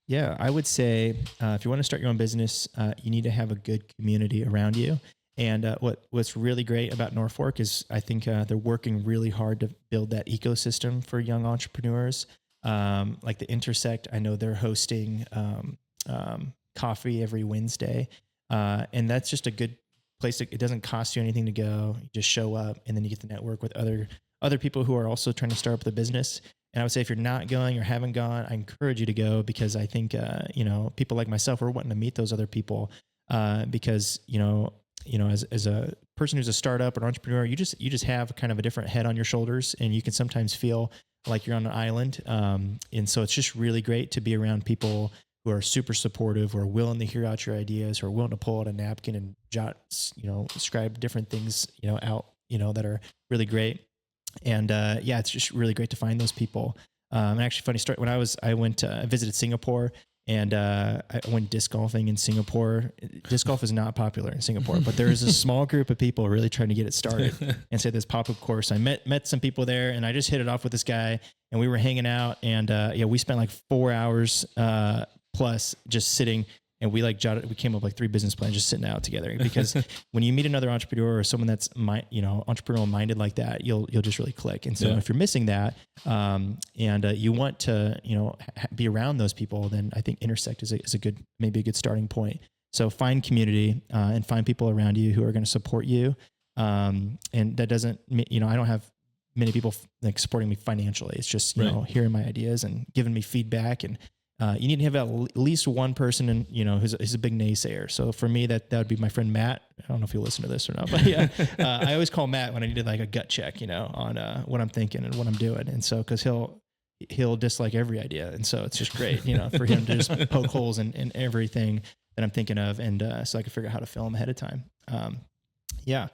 Yeah, I would say if you want to start your own business, you need to have a good community around you. And what's really great about Norfolk is I think they're working really hard to build that ecosystem for young entrepreneurs. Like the Intersect, I know they're hosting coffee every Wednesday. And that's just a good place. It doesn't cost you anything to go. You just show up and then you get to network with other people who are also trying to start up the business. And I would say if you're not going or haven't gone, I encourage you to go because I think, people like myself are wanting to meet those other people because, as a person who's a startup or entrepreneur, you just have kind of a different head on your shoulders and you can sometimes feel like you're on an island. And so it's just really great to be around people who are super supportive, who are willing to hear out your ideas, who are willing to pull out a napkin and jot, scribe different things, out, that are really great. And it's just really great to find those people. And actually, funny story. When I visited Singapore and I went disc golfing in Singapore. Disc golf is not popular in Singapore, but there is a small group of people really trying to get it started. And so this pop-up course, I met some people there, and I just hit it off with this guy, and we were hanging out, and we spent like 4 hours plus just sitting. And we came up like 3 business plans just sitting out together because when you meet another entrepreneur or someone that's entrepreneurial minded like that, you'll just really click. And so if you're missing that, and you want to, be around those people, then I think Intersect is maybe a good starting point. So find community, and find people around you who are going to support you. And that doesn't, I don't have many people supporting me financially. It's just, hearing my ideas and giving me feedback and, you need to have at least one person, and who's a big naysayer. So for me, that would be my friend Matt. I don't know if he'll listen to this or not, but yeah, I always call Matt when I needed like a gut check, on what I'm thinking and what I'm doing, and so because he'll dislike every idea, and so it's just great, for him to just poke holes in everything that I'm thinking of, and so I can figure out how to film ahead of time. Yeah,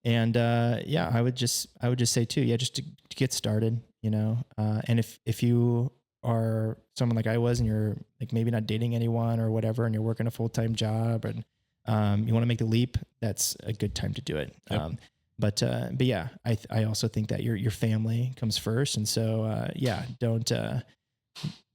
and I would just say too, just to get started, and if you are someone like I was, and you're like maybe not dating anyone or whatever, and you're working a full-time job, and you want to make the leap, that's a good time to do it. Yep. But yeah, I also think that your family comes first, and so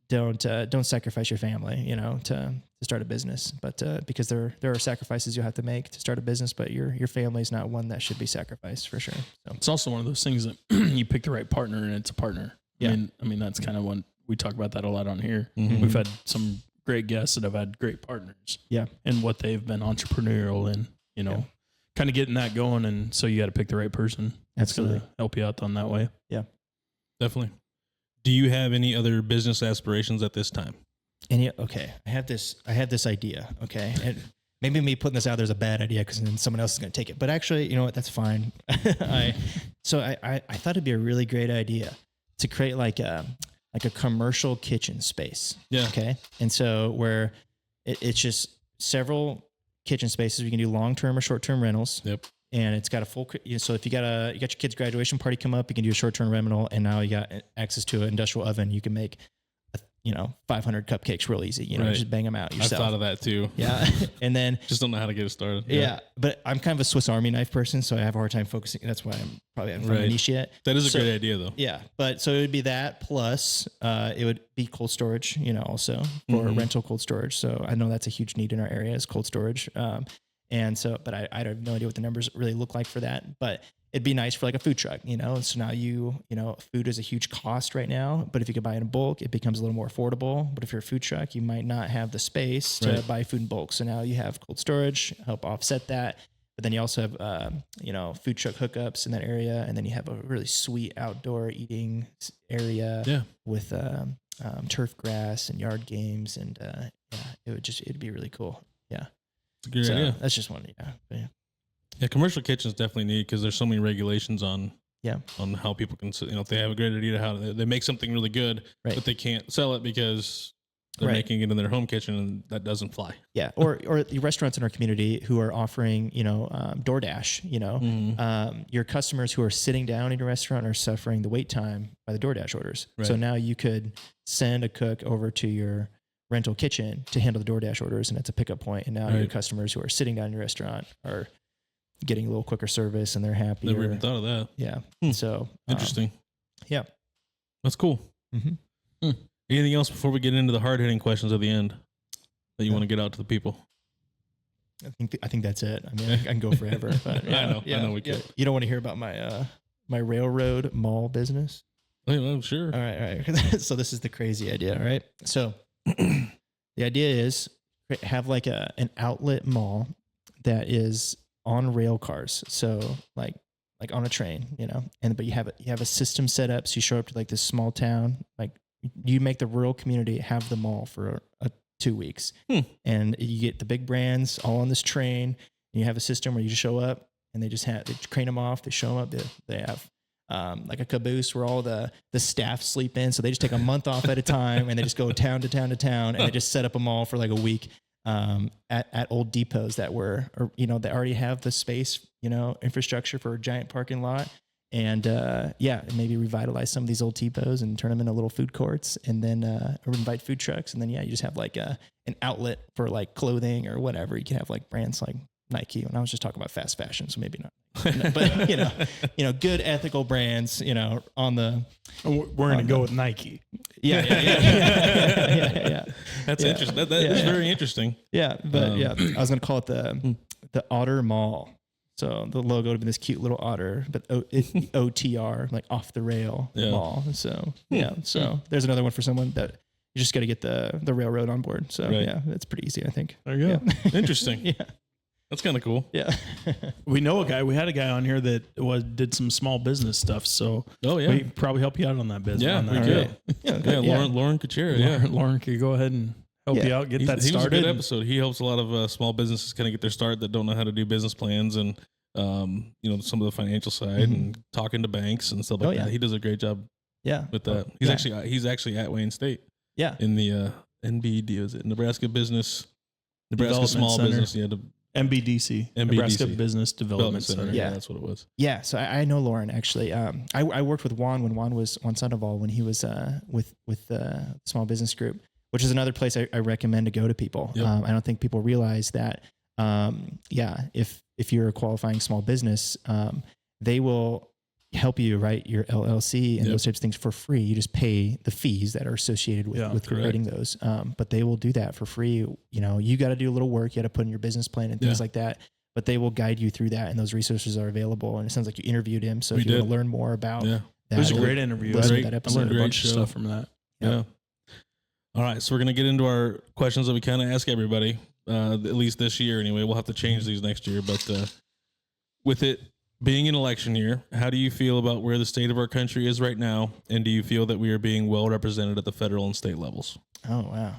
don't sacrifice your family, to start a business. But because there are sacrifices you have to make to start a business, but your family is not one that should be sacrificed for sure. So it's also one of those things that you pick the right partner, and it's a partner. Yeah. I mean that's kind of one we talk about that a lot on here. Mm-hmm. We've had some great guests that have had great partners. Yeah, and what they've been entrepreneurial in, kind of getting that going, and so you got to pick the right person. That's going to help you out on that way. Yeah, definitely. Do you have any other business aspirations at this time? Okay, I have this idea. Okay, and maybe me putting this out there's a bad idea because then someone else is going to take it. But actually, you know what? That's fine. I thought it'd be a really great idea to create like a commercial kitchen space. Yeah. Okay. And so where it's just several kitchen spaces, we can do long-term or short-term rentals. Yep. And it's got a full, so if you got your kid's graduation party come up, you can do a short-term rental, and now you got access to an industrial oven. You can make 500 cupcakes real easy, just bang them out yourself. I've thought of that too. Yeah. And then just don't know how to get it started. Yeah. But I'm kind of a Swiss Army knife person, so I have a hard time focusing. That's why I'm probably haven't found a niche yet. That is a great idea though. Yeah. But so it would be that plus, it would be cold storage, also for rental cold storage. So I know that's a huge need in our area is cold storage. And so, but I have no idea what the numbers really look like for that, but it'd be nice for like a food truck, and so now food is a huge cost right now, but if you could buy it in bulk, it becomes a little more affordable. But if you're a food truck, you might not have the space to buy food in bulk. So now you have cold storage, help offset that. But then you also have, food truck hookups in that area. And then you have a really sweet outdoor eating area with turf grass and yard games. And it'd be really cool. Yeah. It's a good idea. That's just one. Yeah, commercial kitchens definitely need because there's so many regulations on how people can, if they have a great idea how they make something really good, but they can't sell it because they're making it in their home kitchen, and that doesn't fly. Yeah, or the restaurants in our community who are offering DoorDash. Your customers who are sitting down in your restaurant are suffering the wait time by the DoorDash orders. Right. So now you could send a cook over to your rental kitchen to handle the DoorDash orders, and it's a pickup point. And now your customers who are sitting down in your restaurant are getting a little quicker service, and they're happy. Never even thought of that. Yeah. So interesting. Yeah. That's cool. Mm-hmm. Anything else before we get into the hard hitting questions at the end that you want to get out to the people? I think that's it. I mean, I can go forever, but I know we could. You don't want to hear about my railroad mall business? I'm sure. All right. So this is the crazy idea. All right. So the idea is have like an outlet mall that is on rail cars. So like on a train, but you have a system set up. So you show up to like this small town, like you make the rural community have the mall for 2 weeks, and you get the big brands all on this train, and you have a system where you just show up, and they crane them off. They show them up. They have like a caboose where all the staff sleep in. So they just take a month off at a time, and they just go town to town to town, and they just set up a mall for like a week. At old depots that they already have the space, infrastructure for a giant parking lot, and maybe revitalize some of these old depots and turn them into little food courts, and then invite food trucks, and then you just have like an outlet for like clothing or whatever. You can have like brands like Nike. And I was just talking about fast fashion, so maybe not. But good ethical brands, on the. We're going to go with Nike. Yeah. That's interesting. That is very interesting. Yeah, but I was going to call it the Otter Mall. So the logo would have been this cute little otter, but OTR, like off the rail mall. So so there's another one for someone that you just got to get the railroad on board. So that's pretty easy, I think. There you go. Interesting. Yeah. That's kind of cool. Yeah. We know a guy. We had a guy on here that did some small business stuff. So Oh yeah, we could probably help you out on that business. yeah, on we that. could. Yeah. Yeah, Lauren Kuchera. Yeah, Lauren, can you go ahead and help you out, get that he was a started? good episode. He helps a lot of small businesses kind of get their start that don't know how to do business plans and some of the financial side and talking to banks and stuff like that. He does a great job Yeah. with that. He's actually at Wayne State. Yeah. In the NBD, is it Nebraska Development Small Center. Business? Yeah, MBDC, Nebraska Business Development Center. Yeah. That's what it was. Yeah. So I know Lauren actually. I worked with Juan when Juan Sandoval when he was with the small business group, which is another place I recommend to go to people. Yep. I don't think people realize that. If you're a qualifying small business, they will help you write your LLC and those types of things for free. You just pay the fees that are associated with creating those. But they will do that for free. You got to do a little work. You got to put in your business plan and things like that. But they will guide you through that, and those resources are available. And it sounds like you interviewed him. So if you want to learn more about that, it was a great interview. Listen to I that episode. learned a bunch of stuff from that. Yeah. All right, so we're gonna get into our questions that we kind of ask everybody, at least this year anyway. We'll have to change these next year, but with it being an election year, how do you feel about where the state of our country is right now, and do you feel that we are being well represented at the federal and state levels? Oh wow,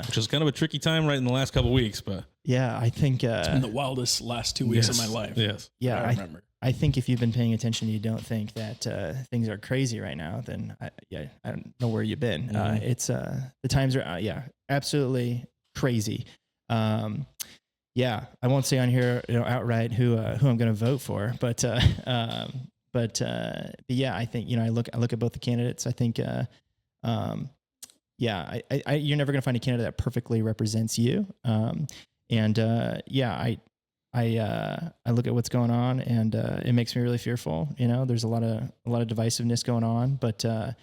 which is kind of a tricky time right in the last couple of weeks, but yeah, I think it's been the wildest last 2 weeks of my life. Yes, yeah, I remember. I think if you've been paying attention, you don't think that things are crazy right now. Then I don't know where you've been. It's the times are absolutely crazy. I won't say on here outright who I'm going to vote for, but yeah, I think I look at both the candidates. I think you're never going to find a candidate that perfectly represents you. I look at what's going on, and it makes me really fearful. There's a lot of divisiveness going on, but I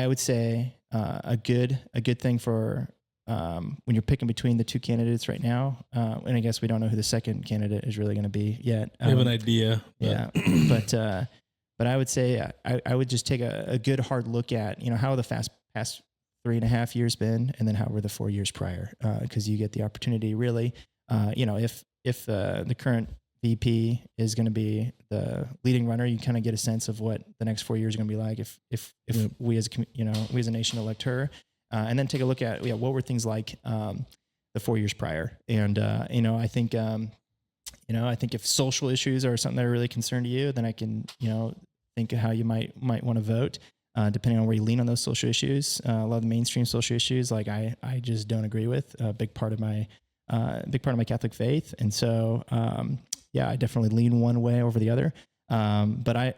would say a good thing for when you're picking between the two candidates right now, and I guess we don't know who the second candidate is really going to be yet. I have an idea. But I would say I would just take a good hard look at how the past 3.5 years been, and then how were the 4 years prior, because you get the opportunity really. If the current VP is going to be the leading runner, you kind of get a sense of what the next 4 years are going to be like. If we as a nation elect her, and then take a look at what were things like the 4 years prior. And I think if social issues are something that are really concerned to you, then I can think of how you might want to vote. Depending on where you lean on those social issues, a lot of the mainstream social issues, like I just don't agree with. A big part of my Catholic faith. And so, I definitely lean one way over the other. But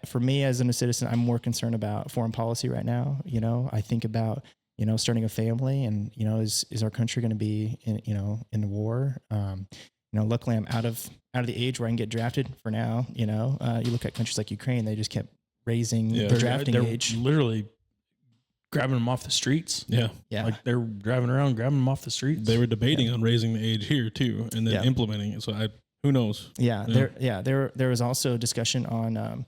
for me as a citizen, I'm more concerned about foreign policy right now. I think about, starting a family, and, is our country going to be in the war? Luckily I'm out of the age where I can get drafted for now. You look at countries like Ukraine, they just kept raising the drafting age. Literally grabbing them off the streets. Yeah. Like they're driving around, grabbing them off the streets. They were debating on raising the age here too, and then implementing it. So who knows? There was also discussion on,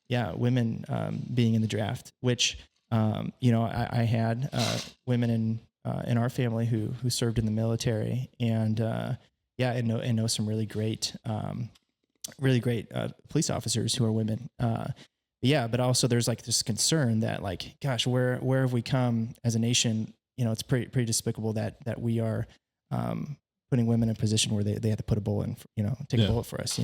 women being in the draft, which, I had women in our family who served in the military, and know some really great police officers who are women. But also there's like this concern that gosh, where have we come as a nation? It's pretty despicable that we are putting women in a position where they have to put a bullet in, take a bullet for us.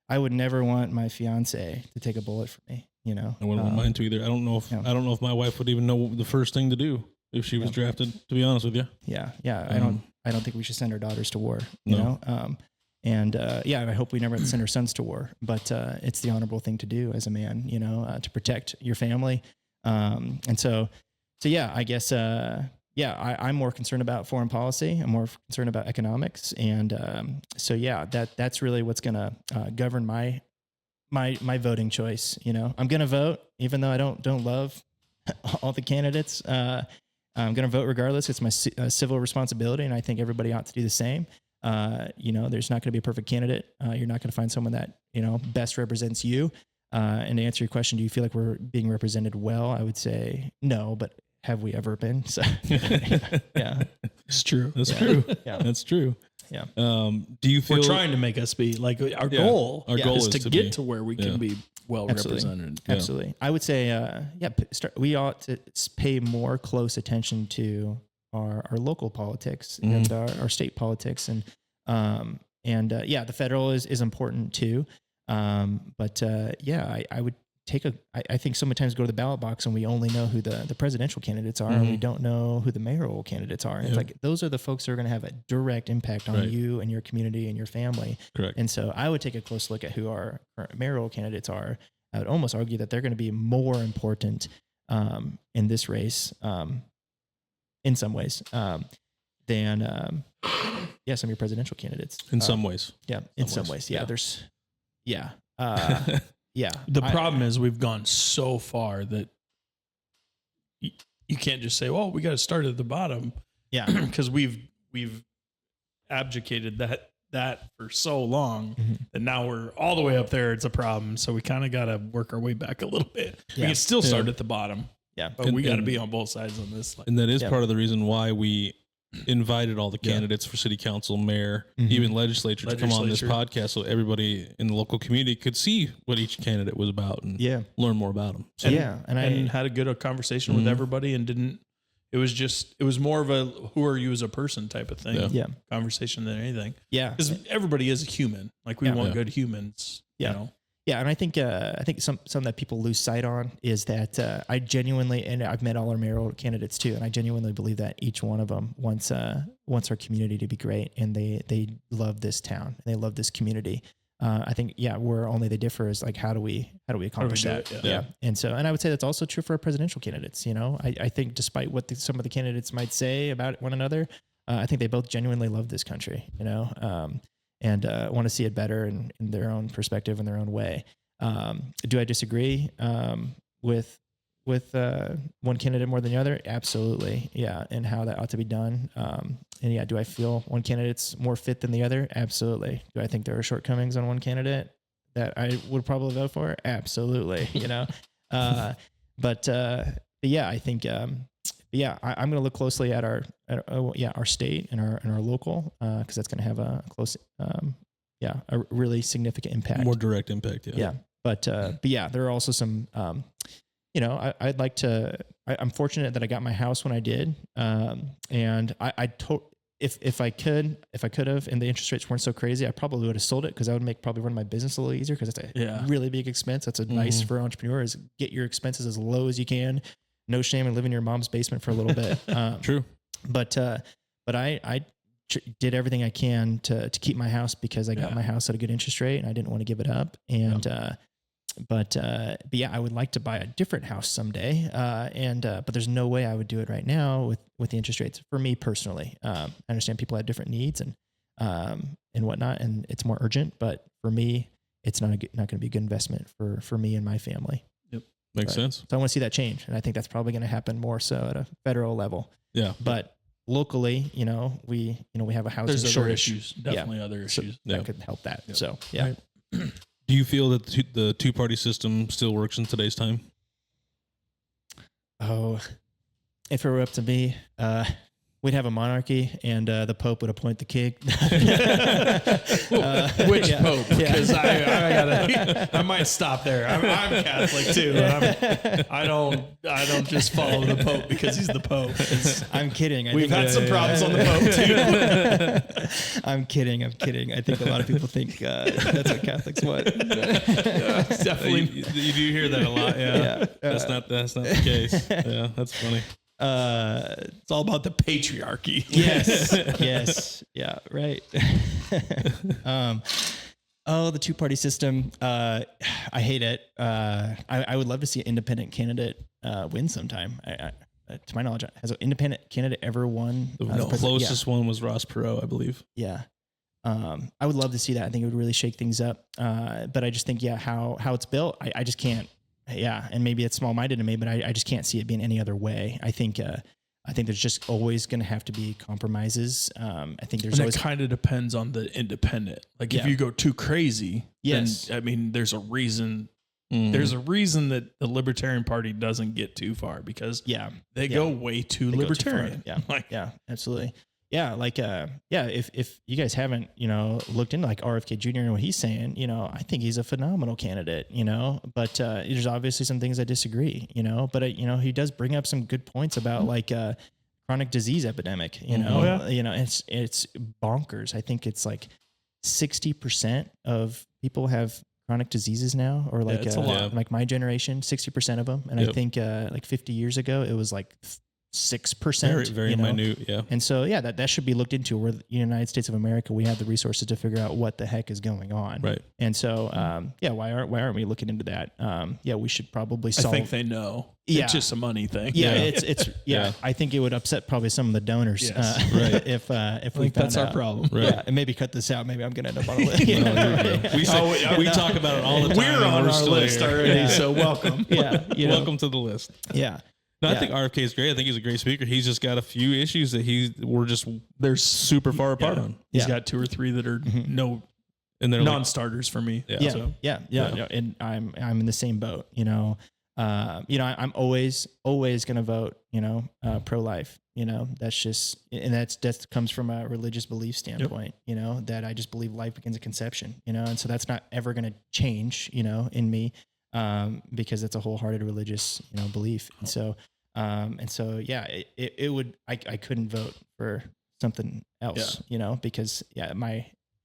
I would never want my fiance to take a bullet for me. I wouldn't want mine to either. I don't know if my wife would even know the first thing to do if she was drafted, to be honest with you. I don't think we should send our daughters to war, and I hope we never have to send our sons to war, but it's the honorable thing to do as a man, to protect your family. I guess, I'm more concerned about foreign policy. I'm more concerned about economics. And that's really what's going to govern my voting choice. I'm going to vote, even though I don't love all the candidates. I'm going to vote regardless. It's my civil responsibility, and I think everybody ought to do the same. There's not going to be a perfect candidate. You're not going to find someone that, best represents you. And to answer your question, do you feel like we're being represented well? I would say no, but have we ever been? So, yeah, it's true. That's true. Yeah. That's true. Yeah. Do you feel We're trying to make us be like our goal? Our goal is is to to get be- to where we can be well Absolutely. represented. Absolutely. I would say, we ought to pay more close attention to our local politics and our state politics. And the federal is important too. I would I think so many times go to the ballot box and we only know who the presidential candidates are and we don't know who the mayoral candidates are. And it's like, those are the folks who are going to have a direct impact on you and your community and your family. Correct. And so I would take a close look at who our current mayoral candidates are. I would almost argue that they're going to be more important in this race in some ways than some of your presidential candidates. in some ways? Yeah, in some ways. Yeah, The problem is we've gone so far that you can't just say, "Well, we got to start at the bottom." Yeah, because we've abdicated that for so long that now we're all the way up there. It's a problem. So we kind of got to work our way back a little bit. We can still start at the bottom. Yeah, but we got to be on both sides on this. And that is part of the reason why we invited all the candidates for city council, mayor, even legislature to come on this podcast, so everybody in the local community could see what each candidate was about and learn more about them. So, and I had a good conversation with everybody and didn't. It was more of a who are you as a person type of thing, conversation than anything. Yeah, because everybody is a human. Like we want good humans. You know? Yeah, and I think some that people lose sight on is that I genuinely, and I've met all our mayoral candidates too, and I genuinely believe that each one of them wants our community to be great, and they love this town, and they love this community. I think where only they differ is like how do we accomplish that? Yeah. And I would say that's also true for our presidential candidates. You know, I think despite what some of the candidates might say about one another, I think they both genuinely love this country. You know. And want to see it better in their own perspective, in their own way. Do I disagree with one candidate more than the other? Absolutely, yeah, and how that ought to be done. Do I feel one candidate's more fit than the other? Absolutely. Do I think there are shortcomings on one candidate that I would probably vote for? Absolutely, you know. I think. I'm going to look closely at our state and our local because that's going to have a close, a really significant impact, more direct impact. Yeah. But there are also some, I'd like to. I'm fortunate that I got my house when I did, and if I could have, and the interest rates weren't so crazy, I probably would have sold it because I would probably run my business a little easier because it's a really big expense. That's a nice for entrepreneurs. Get your expenses as low as you can. No shame in living in your mom's basement for a little bit. True. But I did everything I can to keep my house because I got my house at a good interest rate and I didn't want to give it up. And, I would like to buy a different house someday. But there's no way I would do it right now with the interest rates for me personally. I understand people have different needs and whatnot, and it's more urgent, but for me, it's not going to be a good investment for me and my family. Makes sense. So I want to see that change. And I think that's probably going to happen more so at a federal level. Yeah. But locally, we have a housing There's shortage. Other issues. Definitely other issues. So that could help that. Yep. So, yeah. Right. Do you feel that the two-party system still works in today's time? Oh, if it were up to me, we'd have a monarchy and the Pope would appoint the king. Which Pope? Because I might stop there. I'm Catholic too. And I don't just follow the Pope because he's the Pope. I'm kidding. We've had some problems on the Pope too. I'm kidding. I think a lot of people think that's what Catholics want. Definitely. You do hear that a lot. Yeah. That's not the case. Yeah, that's funny. It's all about the patriarchy. Yes. Yeah. Right. The two-party system. I hate it. I would love to see an independent candidate win sometime. To my knowledge, has an independent candidate ever won? The closest one was Ross Perot, I believe. Yeah. I would love to see that. I think it would really shake things up. But I just think, how it's built, I just can't. Yeah, and maybe it's small-minded to me, but I just can't see it being any other way. I think there's just always going to have to be compromises. I think there's always kind of depends on the independent. Like if you go too crazy, then there's a reason. There's a reason that the Libertarian Party doesn't get too far because they go way too libertarian. Yeah, absolutely. yeah, like, if you guys haven't, looked into like RFK Jr. and what he's saying, I think he's a phenomenal candidate, but there's obviously some things I disagree, but he does bring up some good points about like chronic disease epidemic, it's bonkers. I think it's like 60% of people have chronic diseases now, or like, it's a lot. like my generation, 60% of them. And I think like 50 years ago, it was like 6%. Very, very minute. Yeah. And so, that should be looked into. We're the United States of America. We have the resources to figure out what the heck is going on. Right. And so, why aren't we looking into that? We should probably solve. I think they know. Yeah. It's just a money thing. Yeah. It's I think it would upset probably some of the donors. Yes. Right. if we found that's our out. problem. Right. Yeah. And maybe cut this out. Maybe I'm going to end up on a list. We talk about it all the time. We're on our still list here. already, Yeah. so welcome. Yeah. Welcome to the list. Yeah. No, I Yeah. think RFK is great. I think he's a great speaker. He's just got a few issues that we're just There's super far apart on. He's Yeah. got 2 or 3 that are no And they're non-starters for me. Yeah. Yeah, So, yeah. And I'm in the same boat. I'm always gonna vote. Pro-life. That's just, and that comes from a religious belief standpoint. That I just believe life begins at conception. And so that's not ever gonna change. In me, because it's a wholehearted religious belief. And so it would. I couldn't vote for something else. Because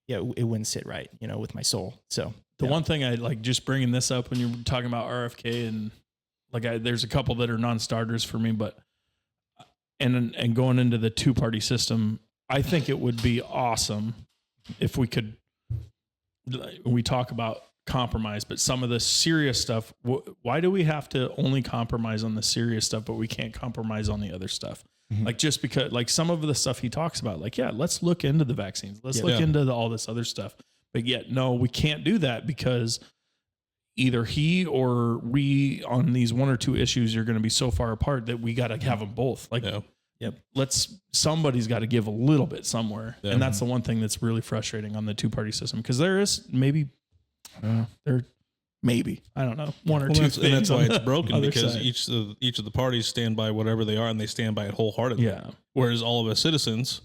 it wouldn't sit right. With my soul. So the one thing I like, just bringing this up when you're talking about RFK, and like there's a couple that are non-starters for me, but and going into the 2-party system, I think it would be awesome if we could. We talk about compromise, but some of the serious stuff, why do we have to only compromise on the serious stuff, but we can't compromise on the other stuff? Mm-hmm. Like, just because, like, some of the stuff he talks about, like, let's look into the vaccines, let's look into all this other stuff, but yet no, we can't do that, because either he or we on these 1 or 2 issues are going to be so far apart that we got to have them both. Like, somebody's got to give a little bit somewhere. Yeah. And that's the one thing that's really frustrating on the 2-party system, because there is maybe, I don't know, 1 or 2 things. And that's why it's broken, because side. each of the parties stand by whatever they are, and they stand by it wholeheartedly. Yeah. Whereas all of us citizens,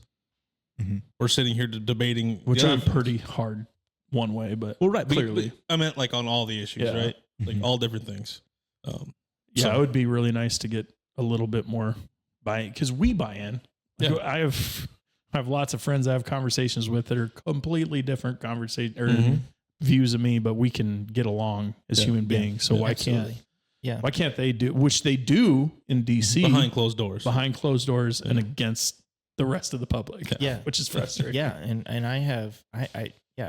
we're sitting here debating, which I'm pretty hard one way, but clearly, I meant like on all the issues, right? Like all different things. It would be really nice to get a little bit more buy-in, because we buy in. Like, I have lots of friends I have conversations with that are completely different views of me, but we can get along as human beings. So why can't they do, which they do in DC, behind closed doors and against the rest of the public? Which is frustrating. Yeah. And I've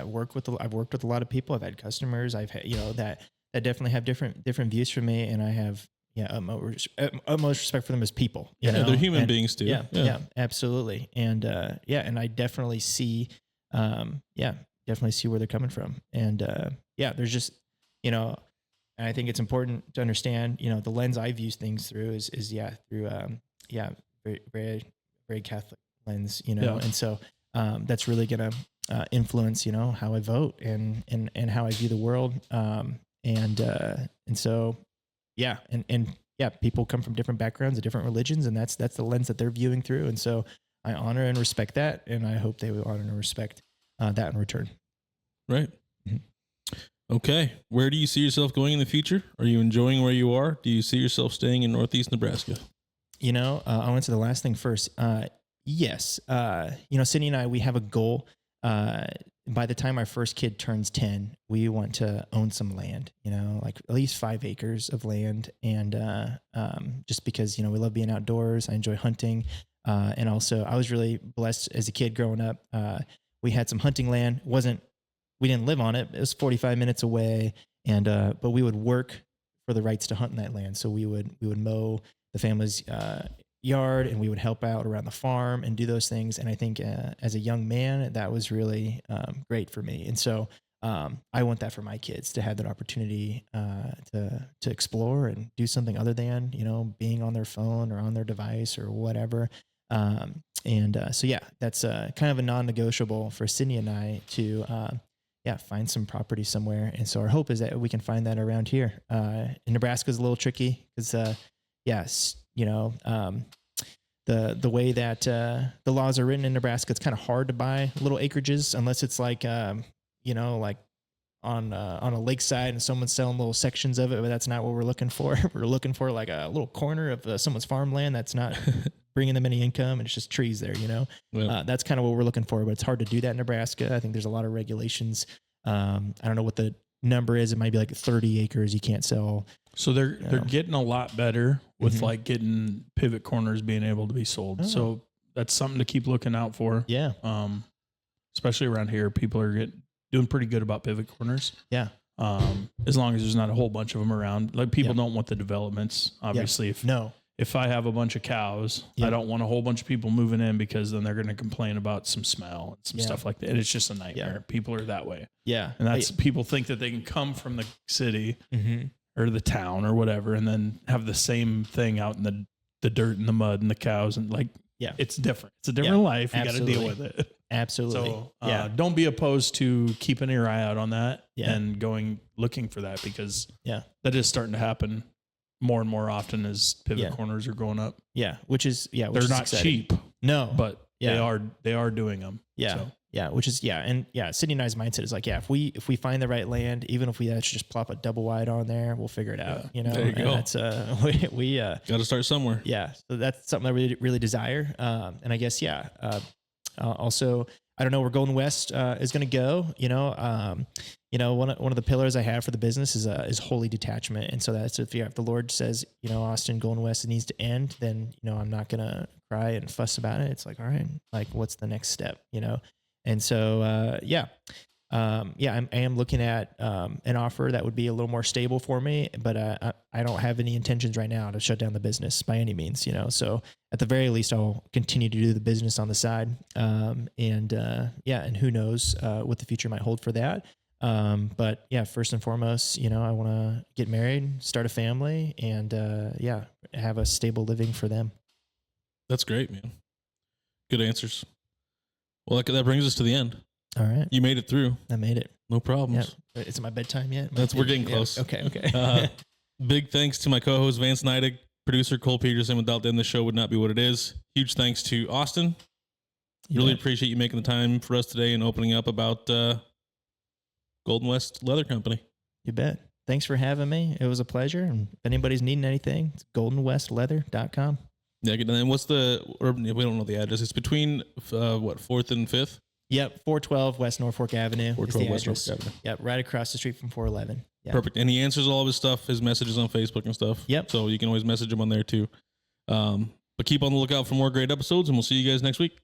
worked with a lot of people. I've had customers. I've had, that definitely have different views from me. And I have, utmost respect for them as people. They're human beings too. Yeah, absolutely. And and I definitely see, where they're coming from. And there's just, and I think it's important to understand, the lens I view things through is through very, very, very Catholic lens, and so that's really gonna influence, how I vote and how I view the world, and so. People come from different backgrounds and different religions, and that's the lens that they're viewing through. And so I honor and respect that, and I hope they will honor and respect that in return. Right. Mm-hmm. Okay. Where do you see yourself going in the future? Are you enjoying where you are? Do you see yourself staying in Northeast Nebraska? I'll answer the last thing first. Yes. Cindy and I, we have a goal. By the time our first kid turns 10, we want to own some land, like at least 5 acres of land. And just because, we love being outdoors, I enjoy hunting. And also I was really blessed as a kid growing up. We had some hunting land. We didn't live on it. It was 45 minutes away. And but we would work for the rights to hunt in that land. So we would mow the family's yard, and we would help out around the farm and do those things. And I think as a young man, that was really great for me. And so I want that for my kids, to have that opportunity to explore and do something other than, being on their phone or on their device or whatever. So that's kind of a non-negotiable for Sydney and I to find some property somewhere. And so our hope is that we can find that around here. In Nebraska is a little tricky because the the way that the laws are written in Nebraska, it's kind of hard to buy little acreages unless it's like like on a lakeside and someone's selling little sections of it. But that's not what we're looking for. We're looking for like a little corner of someone's farmland that's not bringing them any income, and it's just trees there. Well, That's kind of what we're looking for. But it's hard to do that in Nebraska. I think there's a lot of regulations. I don't know what the number is. It might be like 30 acres. You can't sell. So they're getting a lot better with Mhm. like getting pivot corners being able to be sold. Oh. So that's something to keep looking out for. Yeah. Especially around here, people are doing pretty good about pivot corners. Yeah. As long as there's not a whole bunch of them around. Like people Yeah. don't want the developments. Obviously, No. if I have a bunch of cows, Yeah. I don't want a whole bunch of people moving in because then they're going to complain about some smell and some Yeah. stuff like that. And it's just a nightmare. Yeah. People are that way. Yeah. And that's people think that they can come from the city Mm-hmm. or the town or whatever and then have the same thing out in the dirt and the mud and the cows and like Yeah. it's different. It's a different life. You got to deal absolutely. with it. Absolutely. So yeah. don't be opposed to keeping your eye out on that Yeah. and looking for that because Yeah. that is starting to happen more and more often as pivot Yeah. corners are going up. Yeah. Which is They're is not exciting. cheap, No. but Yeah. they are doing them. Yeah. So, Yeah. Which is, and Sydney and I's mindset is like, if we find the right land, even if we actually just plop a double wide on there, we'll figure it out, Yeah. There you and go. that's, we got to start somewhere. yeah, so that's something I really, really desire. And I guess, also, I don't know where Golden West is going to go. One of the pillars I have for the business is holy detachment. And so that's if the Lord says, Austin, Golden West, it needs to end, then, I'm not going to cry and fuss about it. It's like, all right, like what's the next step, And so, I am looking at an offer that would be a little more stable for me, but I don't have any intentions right now to shut down the business by any means, So at the very least, I'll continue to do the business on the side, and who knows what the future might hold for that. But first and foremost, I want to get married, start a family, and have a stable living for them. That's great, man. Good answers. Well, that brings us to the end. All right, You made it through. I made it. No problems. Yeah. Is it my bedtime yet? We're getting Yeah. close. Okay. Big thanks to my co-host Vance Neidig, producer Cole Peterson. Without them, the show would not be what it is. Huge thanks to Austin. Really appreciate you making the time for us today and opening up about Golden West Leather Company. You bet. Thanks for having me. It was a pleasure. And if anybody's needing anything, it's goldenwestleather.com. Yeah, and then what's we don't know the address. It's between 4th and 5th? Yep, 412 West Norfolk Avenue. 412 West address. Norfolk Avenue. Yep, right across the street from 411. Yeah. Perfect. And he answers all of his stuff, his messages on Facebook and stuff. Yep. So you can always message him on there too. But keep on the lookout for more great episodes, and we'll see you guys next week.